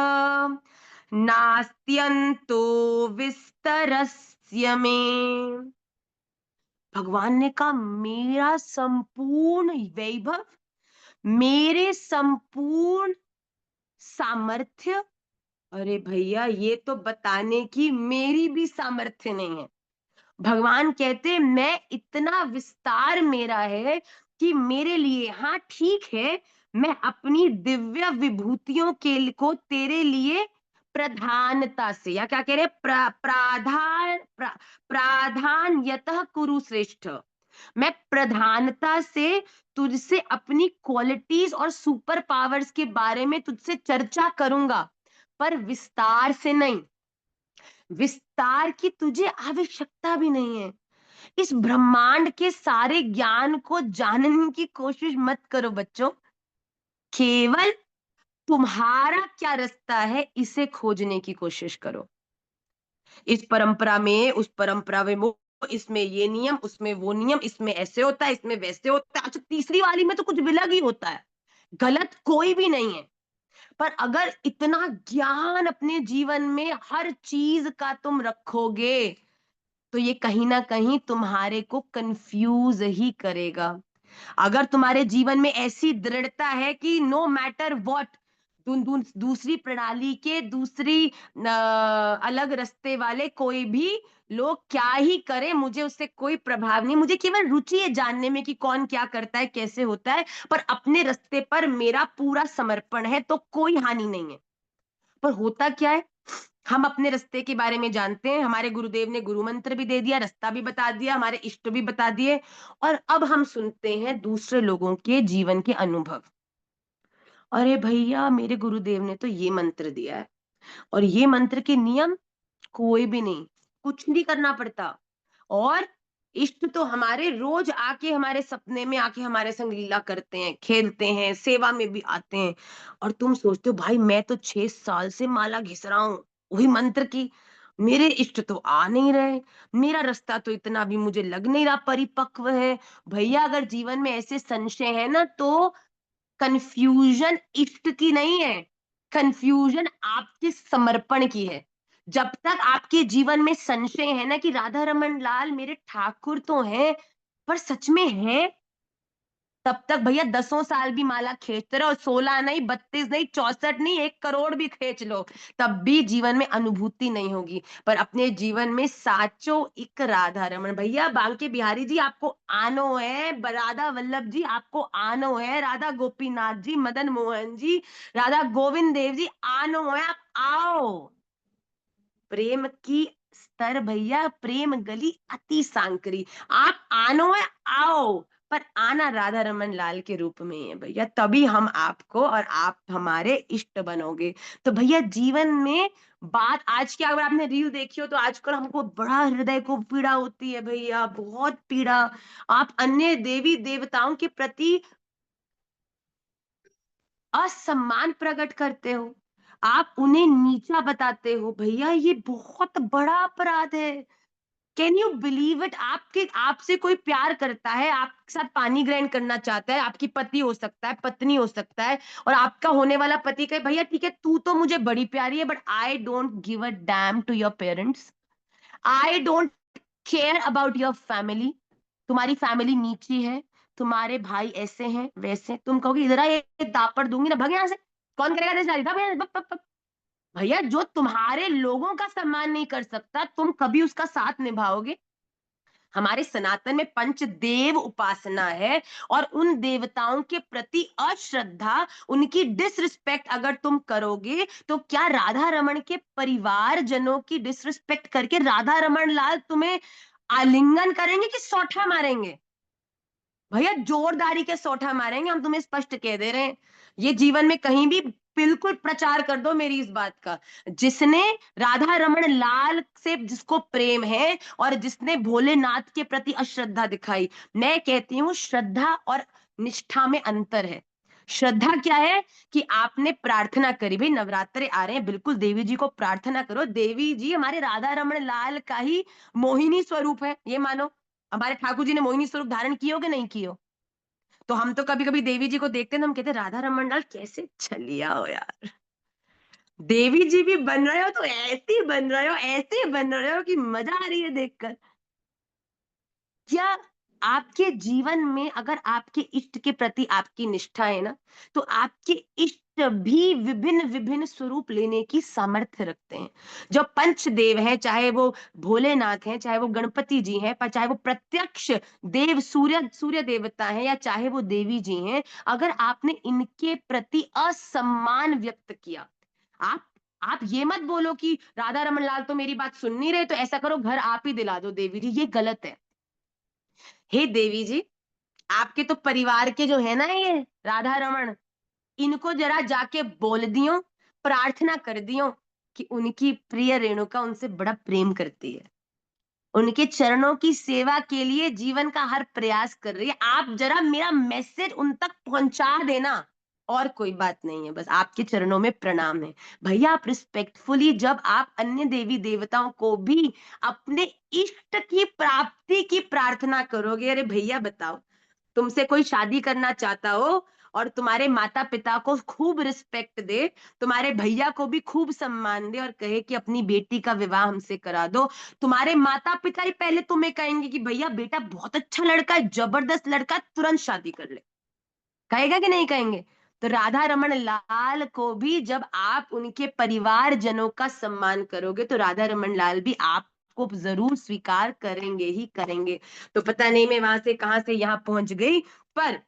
नास्त्यन्तो विस्तरस्य मे। भगवान ने कहा, मेरा संपूर्ण वैभव, मेरे संपूर्ण सामर्थ्य, अरे भैया ये तो बताने की मेरी भी सामर्थ्य नहीं है। भगवान कहते, मैं इतना विस्तार मेरा है कि मेरे लिए, हाँ ठीक है, मैं अपनी दिव्य विभूतियों के को तेरे लिए प्रधानता से, या क्या कह रहे, प्राधान्यतः कुरु श्रेष्ठ, मैं प्रधानता से तुझसे अपनी क्वालिटीज और सुपर पावर्स के बारे में तुझसे चर्चा करूंगा, पर विस्तार से नहीं। विस्तार की तुझे आवश्यकता भी नहीं है। इस ब्रह्मांड के सारे ज्ञान को जानने की कोशिश मत करो बच्चों, केवल तुम्हारा क्या रास्ता है इसे खोजने की कोशिश करो। इस परंपरा में, उस परंपरा में, वो इसमें ये नियम, उसमें वो नियम, इसमें ऐसे होता है, इसमें वैसे होता है, अच्छा तीसरी वाली में तो कुछ अलग ही होता है। गलत कोई भी नहीं है, पर अगर इतना ज्ञान अपने जीवन में हर चीज का तुम रखोगे, तो ये कहीं ना कहीं तुम्हारे को कंफ्यूज ही करेगा। अगर तुम्हारे जीवन में ऐसी दृढ़ता है कि नो मैटर व्हाट, दूसरी प्रणाली के, दूसरी अलग रास्ते वाले कोई भी लोग क्या ही करें, मुझे उससे कोई प्रभाव नहीं, मुझे केवल रुचि है जानने में कि कौन क्या करता है, कैसे होता है, पर अपने रास्ते पर मेरा पूरा समर्पण है, तो कोई हानि नहीं है। पर होता क्या है, हम अपने रास्ते के बारे में जानते हैं, हमारे गुरुदेव ने गुरु मंत्र भी दे दिया, रास्ता भी बता दिया, हमारे इष्ट भी बता दिए, और अब हम सुनते हैं दूसरे लोगों के जीवन के अनुभव। अरे भैया, मेरे गुरुदेव ने तो ये मंत्र दिया है, और ये मंत्र के नियम कोई भी नहीं, कुछ नहीं करना पड़ता। और इष्ट तो हमारे रोज आके हमारे सपने में आके हमारे संग लीला करते हैं, खेलते हैं, सेवा में भी आते हैं। और तुम सोचते हो भाई मैं तो 6 साल से माला घिस रहा हूँ वही मंत्र की, मेरे इष्ट तो आ नहीं रहे, मेरा रास्ता तो इतना भी मुझे लग नहीं रहा परिपक्व है। भैया, अगर जीवन में ऐसे संशय है ना, तो कंफ्यूजन इष्ट की नहीं है, कंफ्यूजन आपके समर्पण की है। जब तक आपके जीवन में संशय है ना कि राधा रमन लाल मेरे ठाकुर तो हैं, पर सच में है, तब तक भैया 10 साल भी माला खींचते रहो, 16 नहीं, 32 नहीं, 64 नहीं, 1 करोड़ भी खींच लो, तब भी जीवन में अनुभूति नहीं होगी। पर अपने जीवन में साचो एक राधा रमन, भैया बांके बिहारी जी आपको आनो है, राधा वल्लभ जी आपको आनो है, राधा गोपीनाथ जी, मदन मोहन जी, राधा गोविंद देव जी आनो है, आप आओ। प्रेम की स्तर भैया, प्रेम गली अति सांकरी, आप आनो है, आओ, पर आना राधा रमन लाल के रूप में है भैया, तभी हम आपको और आप हमारे इष्ट बनोगे। तो भैया जीवन में बात आज की, अगर आपने रील देखी हो तो आजकल हमको बड़ा हृदय को पीड़ा होती है भैया, बहुत पीड़ा। आप अन्य देवी देवताओं के प्रति असम्मान प्रकट करते हो, आप उन्हें नीचा बताते हो, भैया ये बहुत बड़ा अपराध है। कैन यू बिलीव इट, आपके आपसे कोई प्यार करता है, आपके साथ पानी ग्रहण करना चाहता है, आपकी पति हो सकता है, पत्नी हो सकता है, और आपका होने वाला पति कहे भैया ठीक है तू तो मुझे बड़ी प्यारी है, but I don't give a damn to your parents, I don't care about your family, तुम्हारी फैमिली नीची है, तुम्हारे भाई ऐसे हैं वैसे, तुम कहोगे इधर आ, ये दापड़ दूंगी ना, भग यहाँ से, कौन करेगा तेरी शादी, भैया बप, बप, बप। भैया जो तुम्हारे लोगों का सम्मान नहीं कर सकता, तुम कभी उसका साथ निभाओगे? हमारे सनातन में पंचदेव उपासना है, और उन देवताओं के प्रति अश्रद्धा, उनकी डिसरिस्पेक्ट अगर तुम करोगे, तो क्या राधा रमन के परिवार जनों की डिसरिस्पेक्ट करके राधा रमन लाल तुम्हें आलिंगन करेंगे कि सौठा मारेंगे? भैया जोरदारी के सौठा मारेंगे, हम तुम्हें स्पष्ट कह दे रहे हैं। ये जीवन में कहीं भी बिल्कुल प्रचार कर दो मेरी इस बात का, जिसने राधा रमन लाल से जिसको प्रेम है और जिसने भोलेनाथ के प्रति अश्रद्धा दिखाई, मैं कहती हूँ श्रद्धा और निष्ठा में अंतर है। श्रद्धा क्या है कि आपने प्रार्थना करी, भाई नवरात्रे आ रहे हैं, बिल्कुल देवी जी को प्रार्थना करो, देवी जी हमारे राधा रमन लाल का ही मोहिनी स्वरूप है, ये मानो। हमारे ठाकुर जी ने मोहिनी स्वरूप धारण किए हो कि नहीं किए हो? तो हम तो कभी कभी देवी जी को देखते हैं तो हम कहते हैं राधा रमन लाल कैसे छलिया हो यार, देवी जी भी बन रहे हो तो ऐसे ही बन रहे हो, ऐसे ही बन रहे हो कि मजा आ रही है देखकर। क्या आपके जीवन में अगर आपके इष्ट के प्रति आपकी निष्ठा है ना, तो आपके इष्ट भी विभिन्न विभिन्न स्वरूप लेने की सामर्थ्य रखते हैं। जो पंचदेव हैं, चाहे वो भोलेनाथ हैं, चाहे वो गणपति जी हैं, पर चाहे वो प्रत्यक्ष देव सूर्य सूर्य देवता हैं, या चाहे वो देवी जी हैं, अगर आपने इनके प्रति असम्मान व्यक्त किया, आप आप ये मत बोलो कि राधा रमन लाल तो मेरी बात सुन नहीं रहे, तो ऐसा करो घर आप ही दिला दो देवी जी, ये गलत है। हे देवी जी, आपके तो परिवार के जो है ना ये राधा रमन, इनको जरा जाके बोल दियो, प्रार्थना कर दियो कि उनकी प्रिय रेणुका उनसे बड़ा प्रेम करती है, उनके चरणों की सेवा के लिए जीवन का हर प्रयास कर रही है, आप जरा मेरा मैसेज उन तक पहुंचा देना। और कोई बात नहीं है, बस आपके चरणों में प्रणाम है। भैया आप रिस्पेक्टफुली जब आप अन्य देवी देवताओं को भी अपने इष्ट की प्राप्ति की प्रार्थना करोगे, अरे भैया बताओ, तुमसे कोई शादी करना चाहता हो और तुम्हारे माता पिता को खूब रिस्पेक्ट दे, तुम्हारे भैया को भी खूब सम्मान दे, और कहे कि अपनी बेटी का विवाह हमसे करा दो, तुम्हारे माता पिता ही पहले तुम्हें कहेंगे कि भैया बेटा बहुत अच्छा लड़का है, जबरदस्त लड़का, तुरंत शादी कर ले, कहेगा कि नहीं कहेंगे? तो राधा रमन लाल को भी जब आप उनके परिवार जनों का सम्मान करोगे, तो राधा रमन लाल भी आप को जरूर स्वीकार करेंगे ही करेंगे। तो पता नहीं मैं वहां से कहां से यहाँ पहुंच गई, पर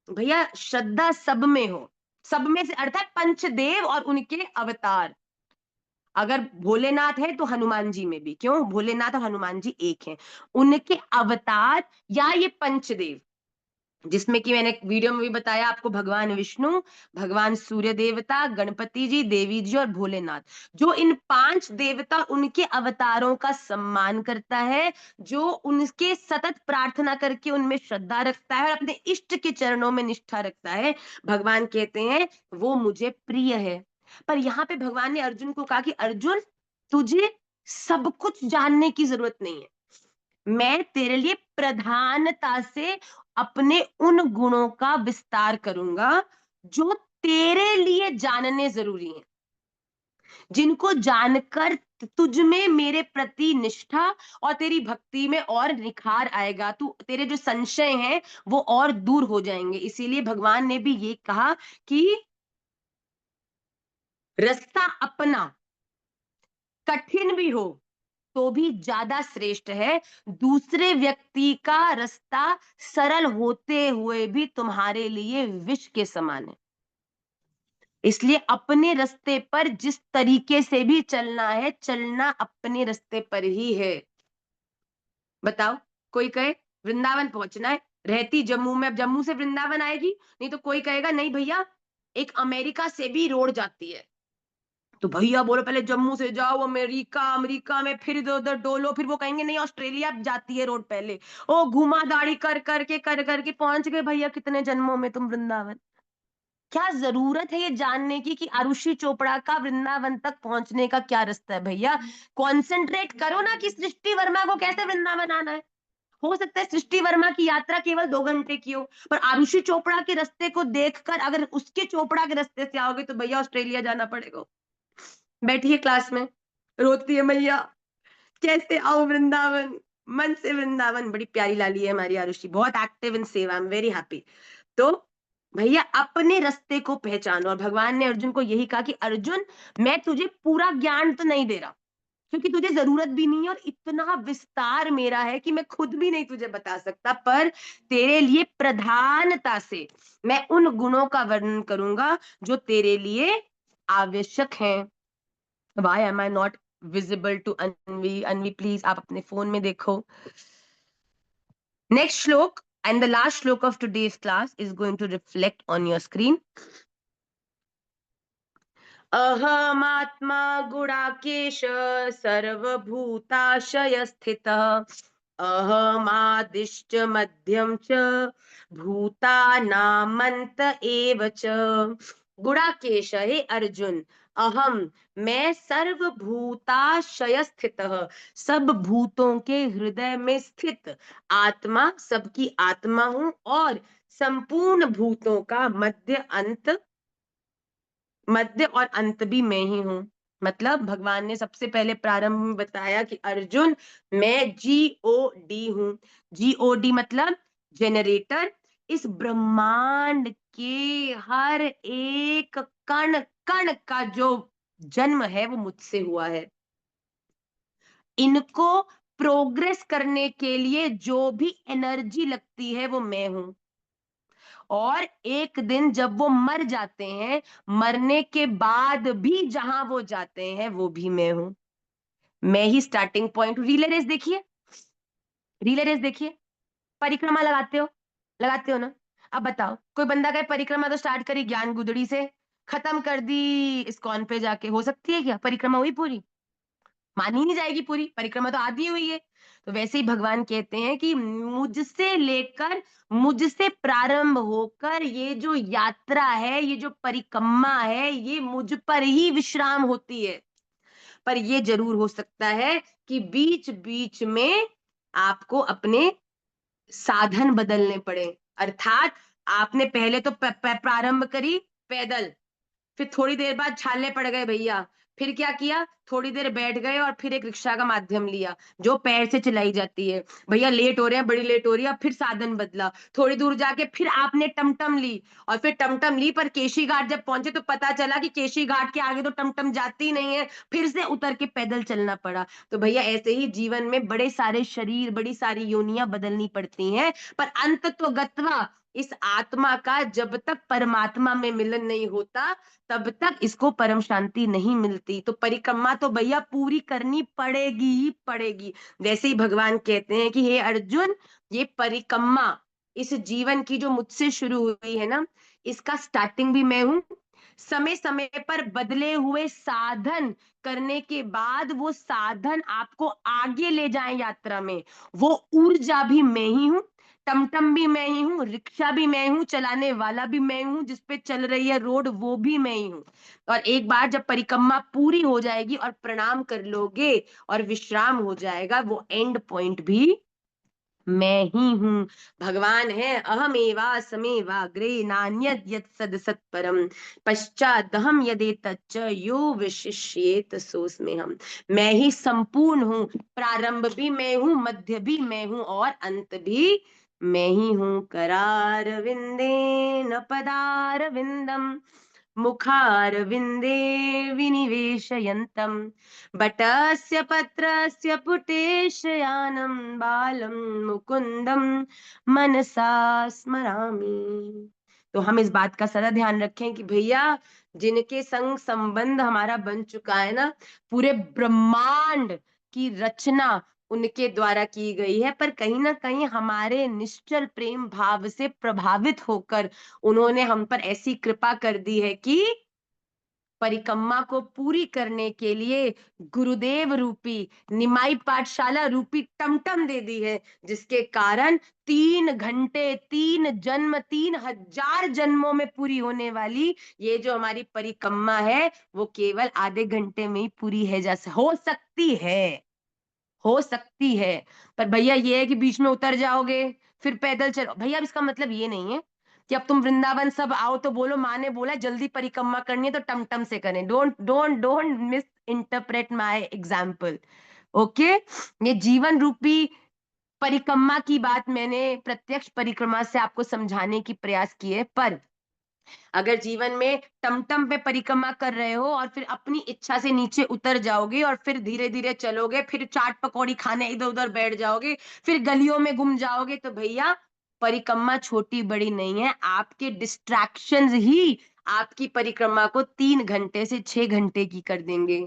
भैया श्रद्धा सब में हो, सब में से अर्थात पंचदेव और उनके अवतार। अगर भोलेनाथ है तो हनुमान जी में भी, क्यों, भोलेनाथ और हनुमान जी एक हैं, उनके अवतार या ये पंचदेव, जिसमें कि मैंने वीडियो में भी बताया आपको, भगवान विष्णु, भगवान सूर्य देवता, गणपति जी, देवी जी और भोलेनाथ, जो इन 5 देवता उनके अवतारों का सम्मान करता है, जो उनके सतत प्रार्थना करके उनमें श्रद्धा रखता है और अपने इष्ट के चरणों में निष्ठा रखता है, भगवान कहते हैं वो मुझे प्रिय है। पर यहाँ पे भगवान ने अर्जुन को कहा कि अर्जुन, तुझे सब कुछ जानने की जरूरत नहीं है, मैं तेरे लिए प्रधानता से अपने उन गुणों का विस्तार करूंगा जो तेरे लिए जानने जरूरी हैं, जिनको जानकर तुझ में मेरे प्रति निष्ठा और तेरी भक्ति में और निखार आएगा, तू, तेरे जो संशय हैं वो और दूर हो जाएंगे। इसीलिए भगवान ने भी ये कहा कि रास्ता अपना कठिन भी हो तो भी ज्यादा श्रेष्ठ है, दूसरे व्यक्ति का रास्ता सरल होते हुए भी तुम्हारे लिए विष के समान है। इसलिए अपने रास्ते पर जिस तरीके से भी चलना है, चलना अपने रास्ते पर ही है। बताओ, कोई कहे वृंदावन पहुंचना है, रहती जम्मू में, अब जम्मू से वृंदावन आएगी, नहीं तो कोई कहेगा नहीं भैया एक अमेरिका से भी रोड जाती है, तो भैया बोलो पहले जम्मू से जाओ अमेरिका, अमेरिका में फिर इधर उधर डोलो, फिर वो कहेंगे नहीं ऑस्ट्रेलिया जाती है रोड पहले, ओ घुमा दाढ़ी कर करके पहुंच गए भैया कितने जन्मों में तुम वृंदावन। क्या जरूरत है ये जानने की कि आरुषि चोपड़ा का वृंदावन तक पहुंचने का क्या रास्ता है? भैया कॉन्सेंट्रेट करो ना कि सृष्टि वर्मा को कैसे वृंदावन आना है। हो सकता है सृष्टि वर्मा की यात्रा केवल 2 घंटे की हो, पर आरुषि चोपड़ा के रास्ते को देखकर अगर उसके चोपड़ा के रास्ते से आओगे तो भैया ऑस्ट्रेलिया जाना पड़ेगा। बैठी है क्लास में, रोती है मैया कैसे आओ वृंदावन, मन से वृंदावन। बड़ी प्यारी लाली है हमारी आरुषि, बहुत एक्टिव इन सेवा, आई एम वेरी हैप्पी। तो भैया अपने रास्ते को पहचानो, और भगवान ने अर्जुन को यही कहा कि अर्जुन मैं तुझे पूरा ज्ञान तो नहीं दे रहा, क्योंकि तुझे जरूरत भी नहीं है, और इतना विस्तार मेरा है कि मैं खुद भी नहीं तुझे बता सकता, पर तेरे लिए प्रधानता से मैं उन गुणों का वर्णन करूंगा जो तेरे लिए आवश्यक हैं। Why am I not visible to Anvi? Anvi, please, आप अपने फोन में देखो। Next श्लोक and the last श्लोक of today's class is going to reflect on your screen. अहमात्मा गुणाकेश सर्वभूताशय स्थितः, अहमादिश्च मध्यम च भूतानामंत एव च। गुणाकेश, हे अर्जुन, अहम, मैं सर्वभूताशय स्थितः, सब भूतों के हृदय में स्थित आत्मा, सबकी आत्मा हूं, और संपूर्ण भूतों का मध्य और अंत भी मैं ही हूं। मतलब भगवान ने सबसे पहले प्रारंभ में बताया कि अर्जुन मैं जीओडी हूं। जीओडी मतलब जेनरेटर, इस ब्रह्मांड के हर एक कण कण का जो जन्म है वो मुझसे हुआ है। इनको प्रोग्रेस करने के लिए जो भी एनर्जी लगती है वो मैं हूं, और एक दिन जब वो मर जाते हैं, मरने के बाद भी जहां वो जाते हैं वो भी मैं हूं। मैं ही स्टार्टिंग पॉइंट हूं। रिले रेस देखिए, रिले रेस देखिए, परिक्रमा लगाते हो ना। अब बताओ, कोई बंदा कहे परिक्रमा तो स्टार्ट करी ज्ञान गुदड़ी से, खत्म कर दी इस्कॉन पे जाके, हो सकती है क्या परिक्रमा हुई पूरी? मानी नहीं जाएगी पूरी, परिक्रमा तो आधी हुई है। तो वैसे ही भगवान कहते हैं कि मुझसे लेकर, मुझसे प्रारंभ होकर ये जो यात्रा है, ये जो परिक्रमा है, ये मुझ पर ही विश्राम होती है। पर ये जरूर हो सकता है कि बीच बीच में आपको अपने साधन बदलने पड़े, अर्थात आपने पहले तो प्रारंभ करी पैदल, फिर थोड़ी देर बाद छाले पड़ गए भैया, फिर क्या किया, थोड़ी देर बैठ गए और फिर एक रिक्शा का माध्यम लिया जो पैर से चलाई जाती है। भैया लेट हो रहे हैं, बड़ी लेट हो रही है, अब फिर साधन बदला, थोड़ी दूर जाके फिर आपने टमटम ली, और फिर टमटम ली पर केशी घाट जब पहुंचे तो पता चला कि केशी घाट के आगे तो टमटम जाती नहीं है, फिर से उतर के पैदल चलना पड़ा। तो भैया ऐसे ही जीवन में बड़े सारे शरीर, बड़ी सारी योनियां बदलनी पड़ती हैं, पर अंत तो गत्वा इस आत्मा का जब तक परमात्मा में मिलन नहीं होता तब तक इसको परम शांति नहीं मिलती। तो परिक्रमा तो भैया पूरी करनी पड़ेगी ही पड़ेगी। वैसे ही भगवान कहते हैं कि हे अर्जुन, ये परिक्रमा इस जीवन की जो मुझसे शुरू हुई है ना, इसका स्टार्टिंग भी मैं हूं। समय समय पर बदले हुए साधन करने के बाद वो साधन आपको आगे ले जाए यात्रा में, वो ऊर्जा भी मैं ही हूं, टमटम भी मैं ही हूँ, रिक्शा भी मैं हूँ, चलाने वाला भी मैं हूँ, जिसपे चल रही है रोड वो भी मैं ही हूँ। और एक बार जब परिक्रमा पूरी हो जाएगी और प्रणाम कर लोगे और विश्राम हो जाएगा, वो एंड पॉइंट भी मैं ही हूँ। भगवान है अहमेवा समेवाग्रे नान्यद यत् सद सत्परम पश्चादहम यदेतच्च यो विशिष्येत सोऽस्मि हम। मैं ही संपूर्ण हूँ, प्रारंभ भी मैं हूँ, मध्य भी मैं हूँ और अंत भी मैं ही हूँ। करार विंदे न पदार विंदम मुखारविंदे विनिवेशयन्तम् बटस्य पत्रस्य पुटेशयानं बालं मुकुंदम मनसा स्मरामि। तो हम इस बात का सदा ध्यान रखें कि भैया जिनके संग संबंध हमारा बन चुका है ना, पूरे ब्रह्मांड की रचना उनके द्वारा की गई है, पर कहीं ना कहीं हमारे निश्चल प्रेम भाव से प्रभावित होकर उन्होंने हम पर ऐसी कृपा कर दी है कि परिक्रमा को पूरी करने के लिए गुरुदेव रूपी निमाई पाठशाला रूपी टमटम दे दी है, जिसके कारण 3 घंटे, 3 जन्म, 3000 जन्मों में पूरी होने वाली ये जो हमारी परिक्रमा है वो केवल आधे घंटे में ही पूरी है, जैसे हो सकती है, हो सकती है। पर भैया ये है कि बीच में उतर जाओगे फिर पैदल चलो। भैया अब इसका मतलब ये नहीं है कि अब तुम वृंदावन सब आओ तो बोलो माँ ने बोला जल्दी परिक्रमा करनी है तो टमटम से करें। Don't don't don't miss interpret my example. Okay, ये जीवन रूपी परिक्रमा की बात मैंने प्रत्यक्ष परिक्रमा से आपको समझाने की प्रयास की है। पर अगर जीवन में टमटम पे परिक्रमा कर रहे हो और फिर अपनी इच्छा से नीचे उतर जाओगे और फिर धीरे धीरे चलोगे, फिर चाट पकौड़ी खाने इधर उधर बैठ जाओगे, फिर गलियों में घूम जाओगे, तो भैया परिक्रमा छोटी बड़ी नहीं है, आपके डिस्ट्रैक्शंस ही आपकी परिक्रमा को 3 घंटे से 6 घंटे की कर देंगे,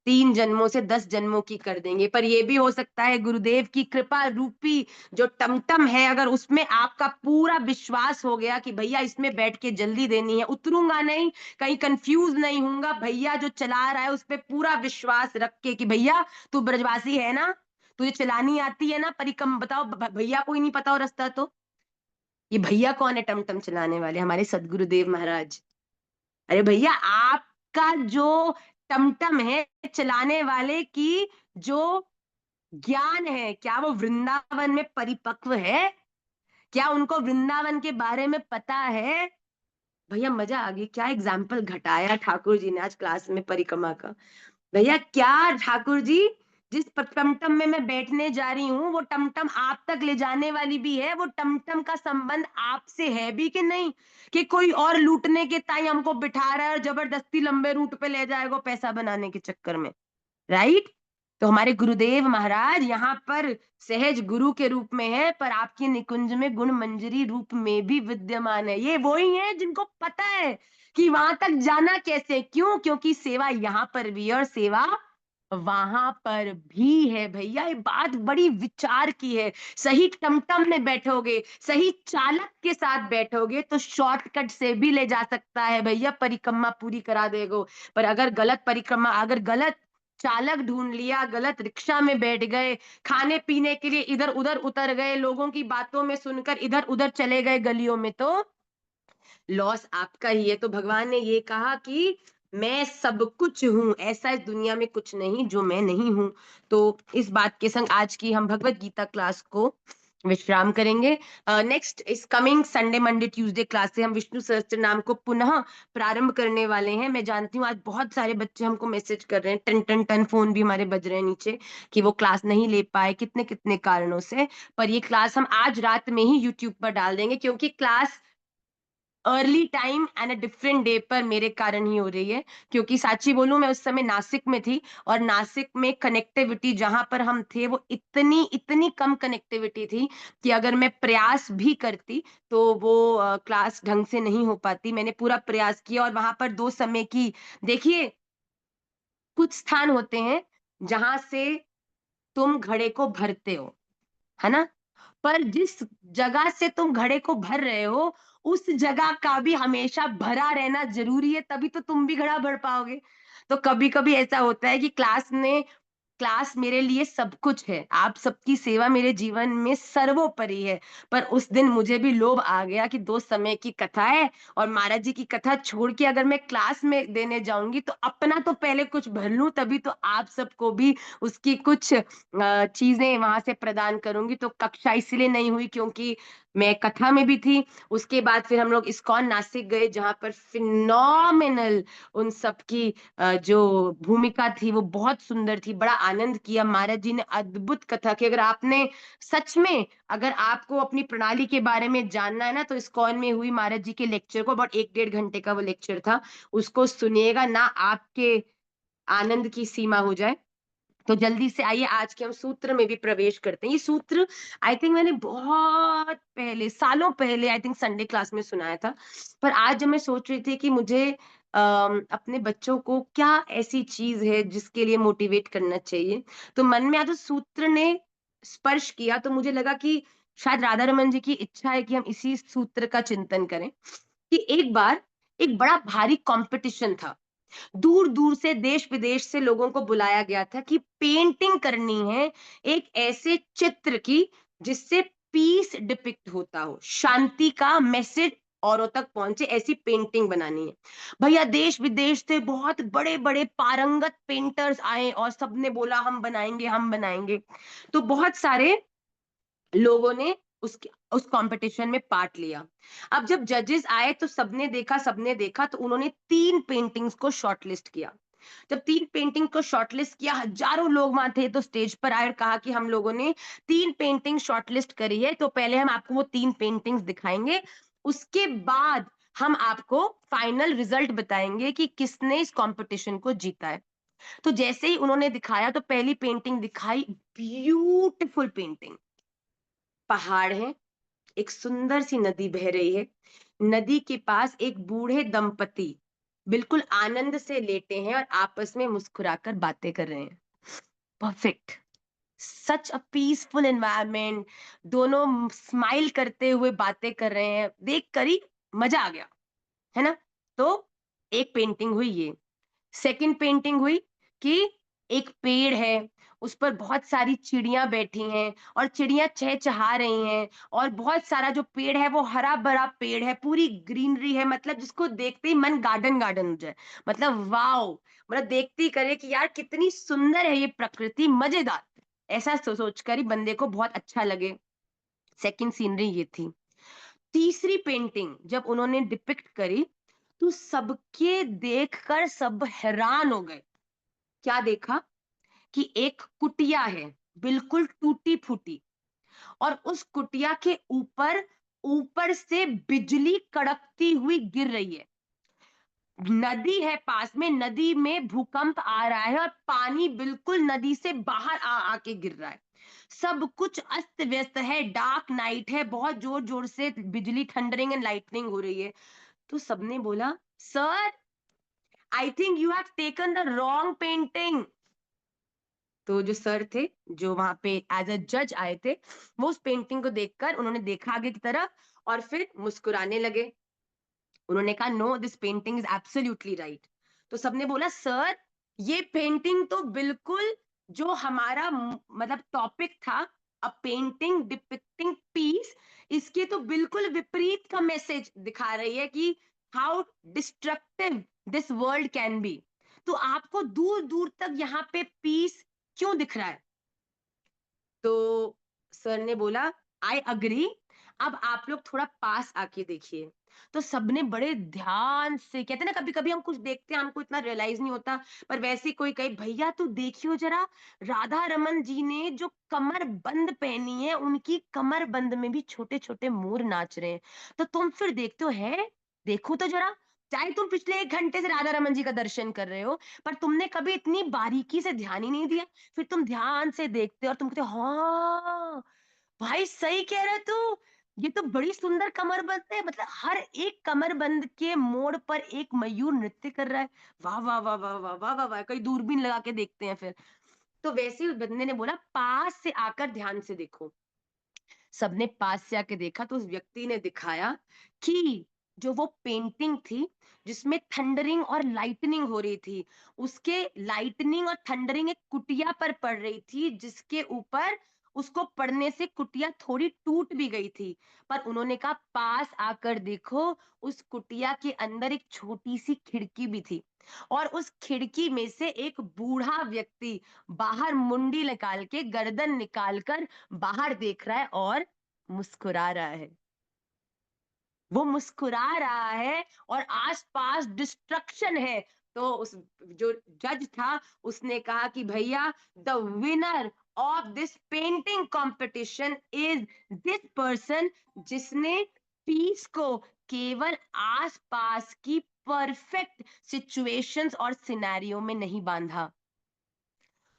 3 जन्मों से 10 जन्मों की कर देंगे। पर यह भी हो सकता है गुरुदेव की कृपा रूपी जो टमटम है, अगर उसमें आपका पूरा विश्वास हो गया कि भैया इसमें बैठ के जल्दी देनी है, उतरूंगा नहीं, कहीं कंफ्यूज नहीं होऊंगा, भैया जो चला रहा है उस पर पूरा विश्वास रख के कि भैया तू ब्रजवासी है ना, तुझे चलानी आती है ना परिक्रम, बताओ भैया कोई नहीं पता हो रास्ता तो। ये भैया कौन है टमटम चलाने वाले? हमारे सदगुरुदेव महाराज। अरे भैया आपका जो टमटम है चलाने वाले की जो ज्ञान है, क्या वो वृंदावन में परिपक्व है? क्या उनको वृंदावन के बारे में पता है? भैया मजा आ गई, क्या एग्जाम्पल घटाया ठाकुर जी ने आज क्लास में परिक्रमा का। भैया क्या ठाकुर जी, जिस टमटम में मैं बैठने जा रही हूँ वो टमटम आप तक ले जाने वाली भी है, वो टमटम का संबंध आपसे है भी कि नहीं, कि कोई और लूटने के ताई हमको बिठा रहा है और जबरदस्ती लंबे रूट पे ले जाएगा पैसा बनाने के चक्कर में, राइट? तो हमारे गुरुदेव महाराज यहाँ पर सहज गुरु के रूप में है, पर आपके निकुंज में गुण मंजरी रूप में भी विद्यमान है। ये वही है जिनको पता है कि वहां तक जाना कैसे, क्यों? क्योंकि सेवा यहाँ पर भी है और सेवा वहां पर भी है। भैया ये बात बड़ी विचार की है। सही टमटम में बैठोगे, सही चालक के साथ बैठोगे तो शॉर्टकट से भी ले जा सकता है भैया, परिक्रमा पूरी करा देगो। पर अगर गलत परिक्रमा, अगर गलत चालक ढूंढ लिया, गलत रिक्शा में बैठ गए, खाने पीने के लिए इधर उधर उतर गए, लोगों की बातों में सुनकर इधर उधर चले गए गलियों में, तो लॉस आपका ही है। तो भगवान ने ये कहा कि मैं सब कुछ हूं, ऐसा इस दुनिया में कुछ नहीं जो मैं नहीं हूं। तो इस बात के संग आज की हम भगवत गीता क्लास को विश्राम करेंगे। नेक्स्ट इस coming Sunday Monday Tuesday class से हम विष्णु सहस्त्र नाम को पुनः प्रारंभ करने वाले हैं। मैं जानती हूँ आज बहुत सारे बच्चे हमको मैसेज कर रहे हैं, टन टन टन फोन भी हमारे बज रहे हैं नीचे कि वो क्लास नहीं ले पाए कितने कितने कारणों से। पर ये क्लास हम आज रात में ही यूट्यूब पर डाल देंगे, क्योंकि class early time and a different day पर मेरे कारण ही हो रही है। क्योंकि साची बोलूं, मैं उस समय नासिक में थी और नासिक में कनेक्टिविटी जहां पर हम थे वो इतनी इतनी कम कनेक्टिविटी थी कि अगर मैं प्रयास भी करती तो वो क्लास ढंग से नहीं हो पाती। मैंने पूरा प्रयास किया और वहां पर 2 समय की, देखिए कुछ स्थान होते हैं जहां से तुम घड़े को भरते हो, है ना, पर जिस जगह से तुम घड़े को भर रहे हो उस जगह का भी हमेशा भरा रहना जरूरी है, तभी तो तुम भी घड़ा भर पाओगे। तो कभी कभी ऐसा होता है कि क्लास मेरे लिए सब कुछ है, आप सबकी सेवा मेरे जीवन में सर्वोपरि है। पर उस दिन मुझे भी लोभ आ गया कि 2 समय की कथा है और महाराज जी की कथा छोड़ के अगर मैं क्लास में देने जाऊंगी तो अपना तो पहले कुछ भर लूं, तभी तो आप सबको भी उसकी कुछ चीजें वहां से प्रदान करूंगी। तो कक्षा इसलिए नहीं हुई क्योंकि मैं कथा में भी थी। उसके बाद फिर हम लोग इस्कॉन नासिक गए जहां पर फिनोमिनल उन सबकी जो भूमिका थी वो बहुत सुंदर थी, बड़ा आनंद किया। महाराज जी ने अद्भुत कथा की। अगर आपने सच में, अगर आपको अपनी प्रणाली के बारे में जानना है ना, तो इस्कॉन में हुई महाराज जी के लेक्चर को, about 1-1.5 घंटे का वो लेक्चर था, उसको सुनिएगा ना, आपके आनंद की सीमा हो जाए। तो जल्दी से आइए आज के हम सूत्र में भी प्रवेश करते हैं। ये सूत्र आई थिंक मैंने बहुत पहले, सालों पहले आई थिंक संडे क्लास में सुनाया था, पर आज जब मैं सोच रही थी कि मुझे अपने बच्चों को क्या ऐसी चीज है जिसके लिए मोटिवेट करना चाहिए, तो मन में आज उस सूत्र ने स्पर्श किया। तो मुझे लगा कि शायद राधा रमन जी की इच्छा है कि हम इसी सूत्र का चिंतन करें। कि एक बार एक बड़ा भारी कंपटीशन था, दूर दूर से, देश विदेश से लोगों को बुलाया गया था कि पेंटिंग करनी है एक ऐसे चित्र की जिससे पीस डिपिक्ट होता हो, शांति का मैसेज औरों तक पहुंचे, ऐसी पेंटिंग बनानी है। भैया देश विदेश से बहुत बड़े बड़े पारंगत पेंटर्स आए और सबने बोला हम बनाएंगे हम बनाएंगे। तो बहुत सारे लोगों ने उस कंपटीशन में पार्ट लिया। अब जब जजेस आए तो सबने देखा तो उन्होंने 3 पेंटिंग्स को शॉर्टलिस्ट किया। जब 3 पेंटिंग को शॉर्टलिस्ट किया, हजारों लोग वहां थे, तो स्टेज पर आए और कहा कि हम लोगों ने 3 पेंटिंग शॉर्टलिस्ट करी है, तो पहले हम आपको वो 3 पेंटिंग्स दिखाएंगे, उसके बाद हम आपको फाइनल रिजल्ट बताएंगे कि किसने इस कंपटीशन को जीता है। तो जैसे ही उन्होंने दिखाया तो पहली पेंटिंग दिखाई, ब्यूटीफुल पेंटिंग, पहाड़ है, एक सुंदर सी नदी बह रही है, नदी के पास एक बूढ़े दंपति बिल्कुल आनंद से लेटे हैं और आपस में मुस्कुराकर बातें कर रहे हैं। Perfect, such a peaceful environment, दोनों स्माइल करते हुए बातें कर रहे हैं, देख कर ही मजा आ गया, है ना। तो एक पेंटिंग हुई ये। सेकंड पेंटिंग हुई कि एक पेड़ है, उस पर बहुत सारी चिड़ियां बैठी हैं और चिड़ियां चहचहा रही हैं, और बहुत सारा जो पेड़ है वो हरा भरा पेड़ है, पूरी ग्रीनरी है, मतलब जिसको देखते ही मन गार्डन गार्डन हो जाए, मतलब वाओ, मतलब देखते ही करे कि यार कितनी सुंदर है ये प्रकृति, मजेदार, ऐसा सोचकर ही बंदे को बहुत अच्छा लगे। सेकंड सीनरी ये थी। तीसरी पेंटिंग जब उन्होंने डिपिक्ट करी तो सबके देखकर सब हैरान हो गए। क्या देखा कि एक कुटिया है, बिल्कुल टूटी फूटी, और उस कुटिया के ऊपर ऊपर से बिजली कड़कती हुई गिर रही है। नदी है पास में, नदी में भूकंप आ रहा है और पानी बिल्कुल नदी से बाहर आ आके गिर रहा है। सब कुछ अस्त व्यस्त है, डार्क नाइट है, बहुत जोर जोर से बिजली, थंडरिंग एंड लाइटनिंग हो रही है। तो सबने बोला, sir I think you have taken the wrong painting. तो जो सर थे, जो वहां पे एज अ जज आए थे, वो उस पेंटिंग को देखकर उन्होंने देखा आगे की तरफ और फिर मुस्कुराने लगे। उन्होंने कहा no, this painting is absolutely right. तो सबने बोला सर ये पेंटिंग तो बिल्कुल जो हमारा मतलब टॉपिक था, अ पेंटिंग डिपिक्टिंग पीस, इसके तो बिल्कुल विपरीत का मैसेज दिखा रही है कि how destructive this world can be. तो आपको दूर दूर तक यहाँ पे पीस क्यों दिख रहा है? तो सर ने बोला आई अग्री। अब आप लोग थोड़ा पास आके देखिए, तो सबने बड़े ध्यान से, कहते हैं ना कभी कभी हम कुछ देखते हैं हमको इतना रियलाइज नहीं होता, पर वैसे ही कोई कहे भैया तू देखियो जरा, राधा रमन जी ने जो कमर बंद पहनी है, उनकी कमर बंद में भी छोटे छोटे मोर नाच रहे हैं। तो तुम फिर देखते हो है, देखो तो जरा, चाहे तुम पिछले 1 घंटे से राधा रमन जी का दर्शन कर रहे हो, पर तुमने कभी इतनी बारीकी से ध्यान ही नहीं दिया। फिर तुम ध्यान से देखते हो और तुम कहते हो हाँ भाई सही कह रहे तू, ये तो बड़ी सुंदर कमरबंद है, मतलब हर एक कमरबंद के मोड़ पर एक मयूर नृत्य कर रहा है। वाह वाह वाह वाह वाह वाह वाह वाह, कई दूरबीन लगा के देखते हैं फिर। तो वैसे ही उस बंदे ने बोला पास से आकर ध्यान से देखो। सबने पास से आके देखा तो उस व्यक्ति ने दिखाया कि जो वो पेंटिंग थी जिसमें थंडरिंग और लाइटनिंग हो रही थी, उसके लाइटनिंग और थंडरिंग एक कुटिया पर पड़ रही थी, जिसके ऊपर उसको पड़ने से कुटिया थोड़ी टूट भी गई थी। पर उन्होंने कहा पास आकर देखो, उस कुटिया के अंदर एक छोटी सी खिड़की भी थी, और उस खिड़की में से एक बूढ़ा व्यक्ति बाहर मुंडी निकाल के, गर्दन निकाल कर बाहर देख रहा है और मुस्कुरा रहा है। वो मुस्कुरा रहा है और आसपास डिस्ट्रक्शन है। तो उस जो जज था उसने कहा कि भैया the winner of this painting competition is this person, जिसने पीस को केवल आसपास की परफेक्ट सिचुएशंस और सिनेरियो में नहीं बांधा।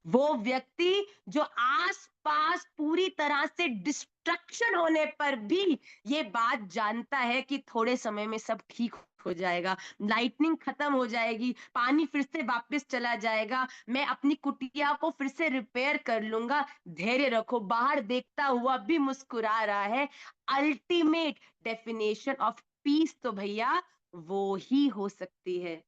वो व्यक्ति जो आसपास पूरी तरह से डिस्ट्रक्शन होने पर भी ये बात जानता है कि थोड़े समय में सब ठीक हो जाएगा, लाइटनिंग खत्म हो जाएगी, पानी फिर से वापस चला जाएगा, मैं अपनी कुटिया को फिर से रिपेयर कर लूंगा, धैर्य रखो, बाहर देखता हुआ भी मुस्कुरा रहा है। अल्टीमेट डेफिनेशन ऑफ पीस तो भैया वो ही हो सकती है।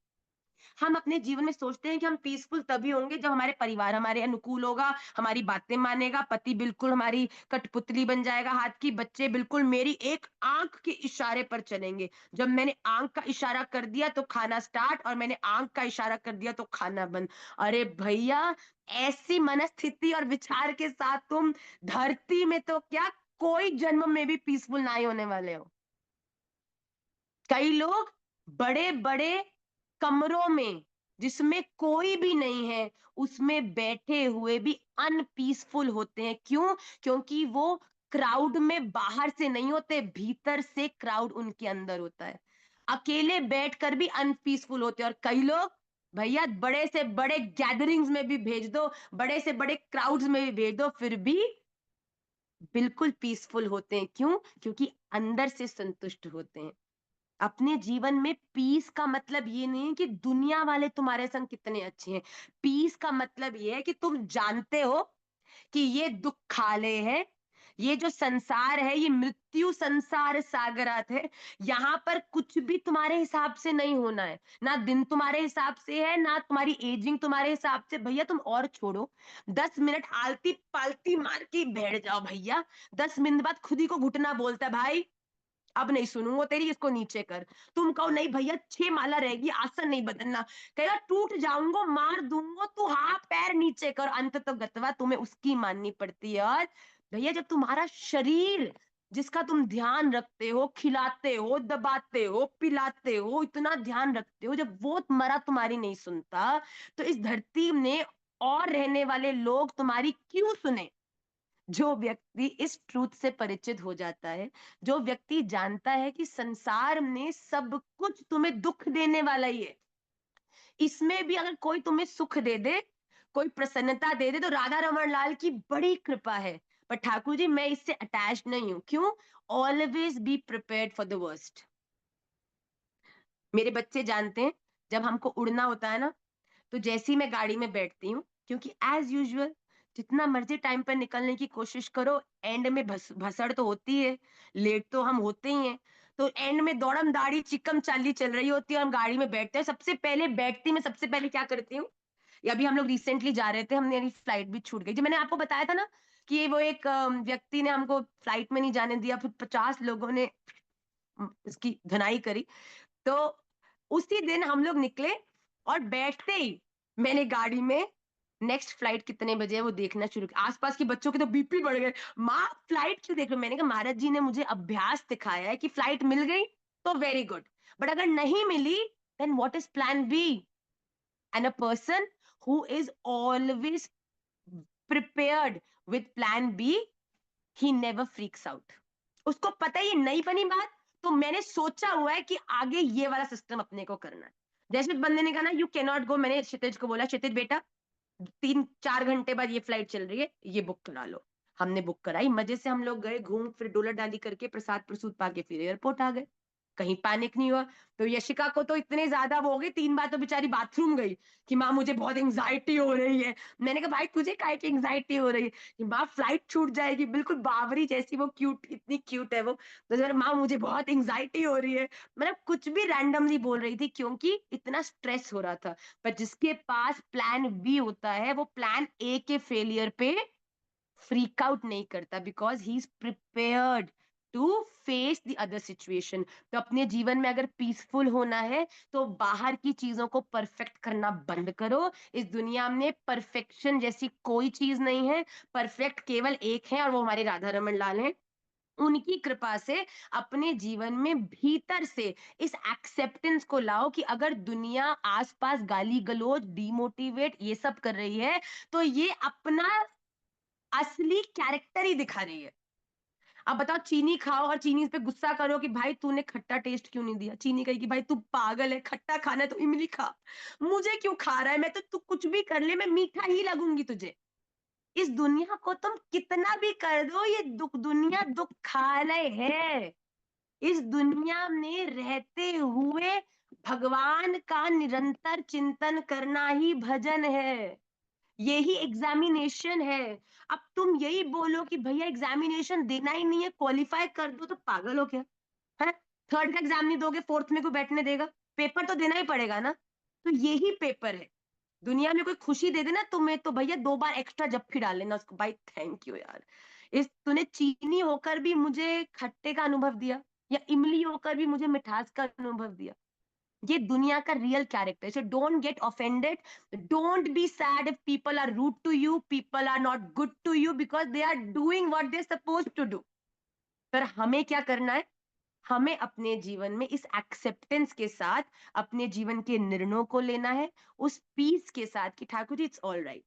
हम अपने जीवन में सोचते हैं कि हम पीसफुल तभी होंगे जब हमारे परिवार हमारे अनुकूल होगा, हमारी बातें मानेगा, पति बिल्कुल हमारी कठपुतली बन जाएगा हाथ की, बच्चे बिल्कुल मेरी एक आंख के इशारे पर चलेंगे। जब मैंने आंख का इशारा कर दिया तो खाना स्टार्ट, और मैंने आंख का इशारा कर दिया तो खाना बंद। अरे भैया, ऐसी मनस्थिति और विचार के साथ तुम धरती में तो क्या, कोई जन्म में भी पीसफुल नहीं होने वाले हो। कई लोग बड़े बड़े कमरों में, जिसमें कोई भी नहीं है, उसमें बैठे हुए भी अनपीसफुल होते हैं। क्यों? क्योंकि वो क्राउड में बाहर से नहीं होते, भीतर से क्राउड उनके अंदर होता है। अकेले बैठकर भी अनपीसफुल होते हैं। और कई लोग भैया बड़े से बड़े गैदरिंग्स में भी भेज दो, बड़े से बड़े क्राउड्स में भी भेज दो, फिर भी बिल्कुल पीसफुल होते हैं। क्यों? क्योंकि अंदर से संतुष्ट होते हैं। अपने जीवन में पीस का मतलब ये नहीं है कि दुनिया वाले तुम्हारे संग कितने अच्छे हैं। पीस का मतलब ये है कि तुम जानते हो कि ये दुखालय है, ये जो संसार है ये मृत्यु संसार सागरात है। यहाँ पर कुछ भी तुम्हारे हिसाब से नहीं होना है, ना दिन तुम्हारे हिसाब से है, ना तुम्हारी एजिंग तुम्हारे हिसाब से। भैया तुम और छोड़ो, 10 मिनट आलती पालती मार के बैठ जाओ भैया, 10 मिनट बाद खुद ही को घुटना बोलता है भाई अब नहीं सुनूंगा तेरी, इसको नीचे कर। तुम कहो नहीं भैया 6 माला रहेगी, आसन नहीं बदलना, कहेगा टूट जाऊंगा मार दूंगा, तू हाथ पैर नीचे कर, अंत तो गतवा तुम्हें उसकी माननी पड़ती है। और भैया जब तुम्हारा शरीर, जिसका तुम ध्यान रखते हो, खिलाते हो, दबाते हो, पिलाते हो, इतना ध्यान रखते हो, जब वो मरा तुम्हारी नहीं सुनता, तो इस धरती में और रहने वाले लोग तुम्हारी क्यों सुने? जो व्यक्ति इस ट्रूथ से परिचित हो जाता है, जो व्यक्ति जानता है कि संसार में सब कुछ तुम्हें दुख देने वाला ही है, इसमें भी अगर कोई तुम्हें सुख दे दे, कोई प्रसन्नता दे दे, तो राधा रमन लाल की बड़ी कृपा है। पर ठाकुर जी मैं इससे अटैच नहीं हूं। क्यों? Always be prepared for the worst. मेरे बच्चे जानते हैं, जब हमको उड़ना होता है ना, तो जैसे ही मैं गाड़ी में बैठती हूँ, क्योंकि एज यूजुअल जितना मर्जी टाइम पर निकलने की कोशिश करो, एंड में भसड़ तो होती है, लेट तो हम होते ही हैं। तो एंड में दौड़म दाढ़ी चिकम चाली चल रही होती है और हम गाड़ी में बैठते हैं। सबसे पहले बैठती मैं सबसे पहले क्या करती हूँ, या अभी हम लोग रिसेंटली जा रहे थे, हमने फ्लाइट भी छूट गई, जो मैंने आपको बताया था ना कि वो एक व्यक्ति ने हमको फ्लाइट में नहीं जाने दिया, फिर 50 लोगों ने उसकी धुनाई करी। तो उसी दिन हम लोग निकले और बैठते ही मैंने गाड़ी में नेक्स्ट फ्लाइट कितने बजे है वो देखना शुरू किया। आसपास के बच्चों के तो बीपी बढ़ गए, माँ फ्लाइट क्यों देख रहे हो? मैंने कहा महाराज जी ने मुझे अभ्यास दिखाया है कि फ्लाइट मिल गई तो वेरी गुड, बट अगर नहीं मिली then what is plan B? And a person who is always prepared with plan B, he never freaks out. उसको पता है ये नहीं बनी बात, तो मैंने सोचा हुआ है कि आगे ये वाला सिस्टम अपने को करना है। जैसे बंदे ने कहा ना यू कैन नॉट गो, मैंने क्षितिज को बोला क्षितिज बेटा 3-4 घंटे बाद ये फ्लाइट चल रही है, ये बुक करा लो। हमने बुक कराई, मजे से हम लोग गए, घूम फिर डोला डाली करके प्रसाद प्रसूद पाके फिर एयरपोर्ट आ गए। कहीं पैनिक नहीं हुआ। तो यशिका को तो इतने ज्यादा वो हो गई, 3 बार तो बेचारी बाथरूम गई कि माँ मुझे बहुत एंग्जाइटी हो रही है। मैंने कहा भाई तुझे काहे की एंग्जाइटी हो रही है? कि माँ फ्लाइट छूट जाएगी, बिल्कुल बावरी जैसी वो, क्यूट, इतनी क्यूट है वो। तो जरा माँ मुझे बहुत एंग्जाइटी हो रही है, मतलब कुछ भी रैंडमली बोल रही थी क्योंकि इतना स्ट्रेस हो रहा था। पर जिसके पास प्लान बी होता है वो प्लान ए के फेलियर पे फ्रीक आउट नहीं करता, because he is prepared to face the other situation. तो अपने जीवन में अगर पीसफुल होना है तो बाहर की चीजों को परफेक्ट करना बंद करो। इस दुनिया में परफेक्शन जैसी कोई चीज नहीं है, परफेक्ट केवल एक है और वो हमारे राधा रमन लाल हैं। उनकी कृपा से अपने जीवन में भीतर से इस एक्सेप्टेंस को लाओ कि अगर दुनिया आसपास गाली गलौज डिमोटिवेट ये सब कर रही है तो ये अपना असली कैरेक्टर ही दिखा रही है। अब बताओ चीनी खाओ और चीनी पे गुस्सा करो कि भाई तूने खट्टा टेस्ट क्यों नहीं दिया, चीनी कहेगी भाई तू पागल है, खट्टा खाना है तो इमली खा, मुझे क्यों खा रहा है, मैं तो तू कुछ भी कर ले मैं मीठा ही लगूंगी तुझे। इस दुनिया को तुम कितना भी कर दो, ये दुनिया दुखालय है। इस दुनिया में रहते हुए भगवान का निरंतर चिंतन करना ही भजन है, यही एग्जामिनेशन है। अब तुम यही बोलो कि भैया एग्जामिनेशन देना ही नहीं है, क्वालिफाई कर दो, तो पागल हो क्या है? थर्ड का एग्जाम नहीं दोगे, फोर्थ में को बैठने देगा? पेपर तो देना ही पड़ेगा ना। तो यही पेपर है। दुनिया में कोई खुशी दे देना तुम्हें तो भैया 2 बार एक्स्ट्रा जप्फी डाल लेना उसको, भाई थैंक यू यार, इस तूने चीनी होकर भी मुझे खट्टे का अनुभव दिया, या इमली होकर भी मुझे मिठास का अनुभव दिया। ये दुनिया का रियल कैरेक्टर है। So don't get offended, don't be sad if people are rude to you, people are not good to you, because they are doing what they suppose to do. पर हमें क्या करना है? हमें अपने जीवन में इस एक्सेप्टेंस के साथ अपने जीवन के निर्णयों को लेना है, उस पीस के साथ कि Thakur ji it's all right,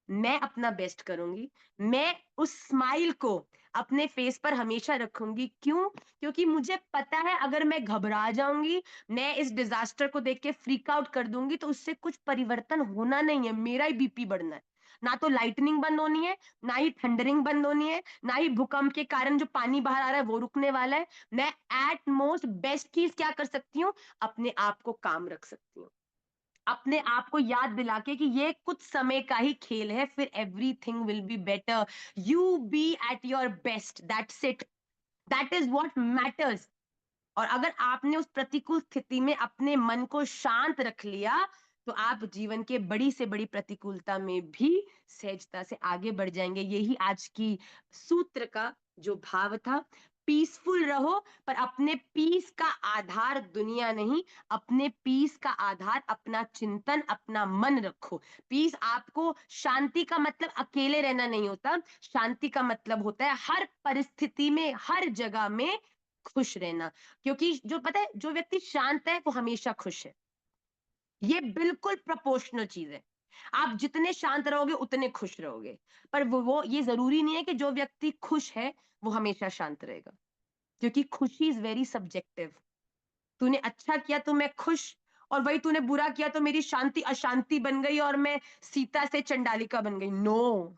मैं अपना बेस्ट करूंगी। मैं उस स्माइल को अपने फेस पर हमेशा रखूंगी। क्यों? क्योंकि मुझे पता है अगर मैं घबरा जाऊंगी, मैं इस डिजास्टर को देख के फ्रीक आउट कर दूंगी, तो उससे कुछ परिवर्तन होना नहीं है, मेरा ही बीपी बढ़ना है। ना तो लाइटनिंग बंद होनी है, ना ही थंडरिंग बंद होनी है, ना ही भूकंप के कारण जो पानी बाहर आ रहा है वो रुकने वाला है। मैं एट मोस्ट बेस्ट चीज क्या कर सकती हूँ? अपने आप को काम रख सकती हूँ, अपने आप को याद दिला के कि ये कुछ समय का ही खेल है, फिर everything will be better. You be at your best, that's it, that is what matters. और अगर आपने उस प्रतिकूल स्थिति में अपने मन को शांत रख लिया तो आप जीवन के बड़ी से बड़ी प्रतिकूलता में भी सहजता से आगे बढ़ जाएंगे। यही आज की सूत्र का जो भाव था। पीसफुल रहो, पर अपने पीस का आधार दुनिया नहीं, अपने पीस का आधार अपना चिंतन, अपना मन रखो। पीस आपको, शांति का मतलब अकेले रहना नहीं होता, शांति का मतलब होता है हर परिस्थिति में हर जगह में खुश रहना। क्योंकि जो पता है जो व्यक्ति शांत है वो हमेशा खुश है, ये बिल्कुल प्रोपोर्शनल चीज है। आप जितने शांत रहोगे उतने खुश रहोगे। पर वो ये जरूरी नहीं है कि जो व्यक्ति खुश है वो हमेशा शांत रहेगा, क्योंकि खुशी इज वेरी सब्जेक्टिव। तूने अच्छा किया तो मैं खुश, और वही तूने बुरा किया तो मेरी शांति अशांति बन गई और मैं सीता से चंडालिका बन गई। नो,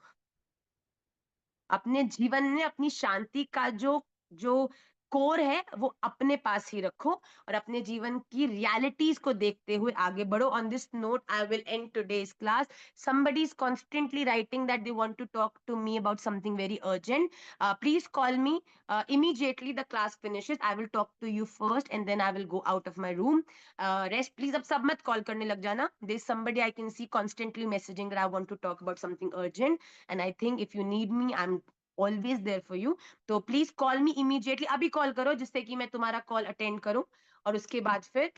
अपने जीवन में अपनी शांति का जो जो कोर है वो अपने पास ही रखो, और अपने जीवन की रियलिटीज को देखते हुए आगे बढ़ो। On this note I will and today's class. somebody is constantly writing that they want to talk to me about something very urgent. Please call me immediately the class finishes. I will talk to you first and then I will go out of my room. Rest please, अब सब मत call करने लग जाना. There's somebody I can see constantly messaging that I want to talk about something urgent, and I think if you need me I'm always there for you. तो please call me immediately, अभी call करो जिससे कि मैं तुम्हारा call attend करूं, और उसके बाद फिर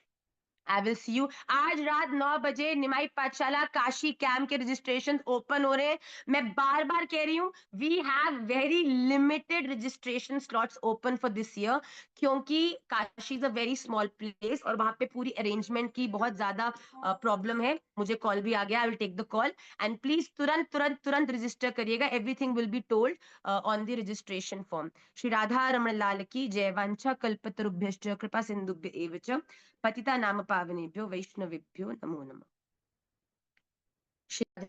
आई विल सी यू। आज रात 9 बजे निमाई पाठशाला काशी कैंप के रजिस्ट्रेशन ओपन हो रहे हैं। मैं बार बार कह रही हूँ, we have very limited registration slots open for this year, क्योंकि Kashi is a very small place और वहां पे पूरी अरेंजमेंट की बहुत ज्यादा प्रॉब्लम है। मुझे कॉल भी आ गया, I will take the call and please तुरंत तुरंत तुरंत रजिस्टर करिएगा। Everything will be told on the registration form. Shri Radha Raman Lal की जय। वांछा कल्पतरुभ्यश्च कृपा सिंधुभ्य एव च पतिता नाम पावनेभ्यो वैष्णवेभ्यो नमो नमः। श्री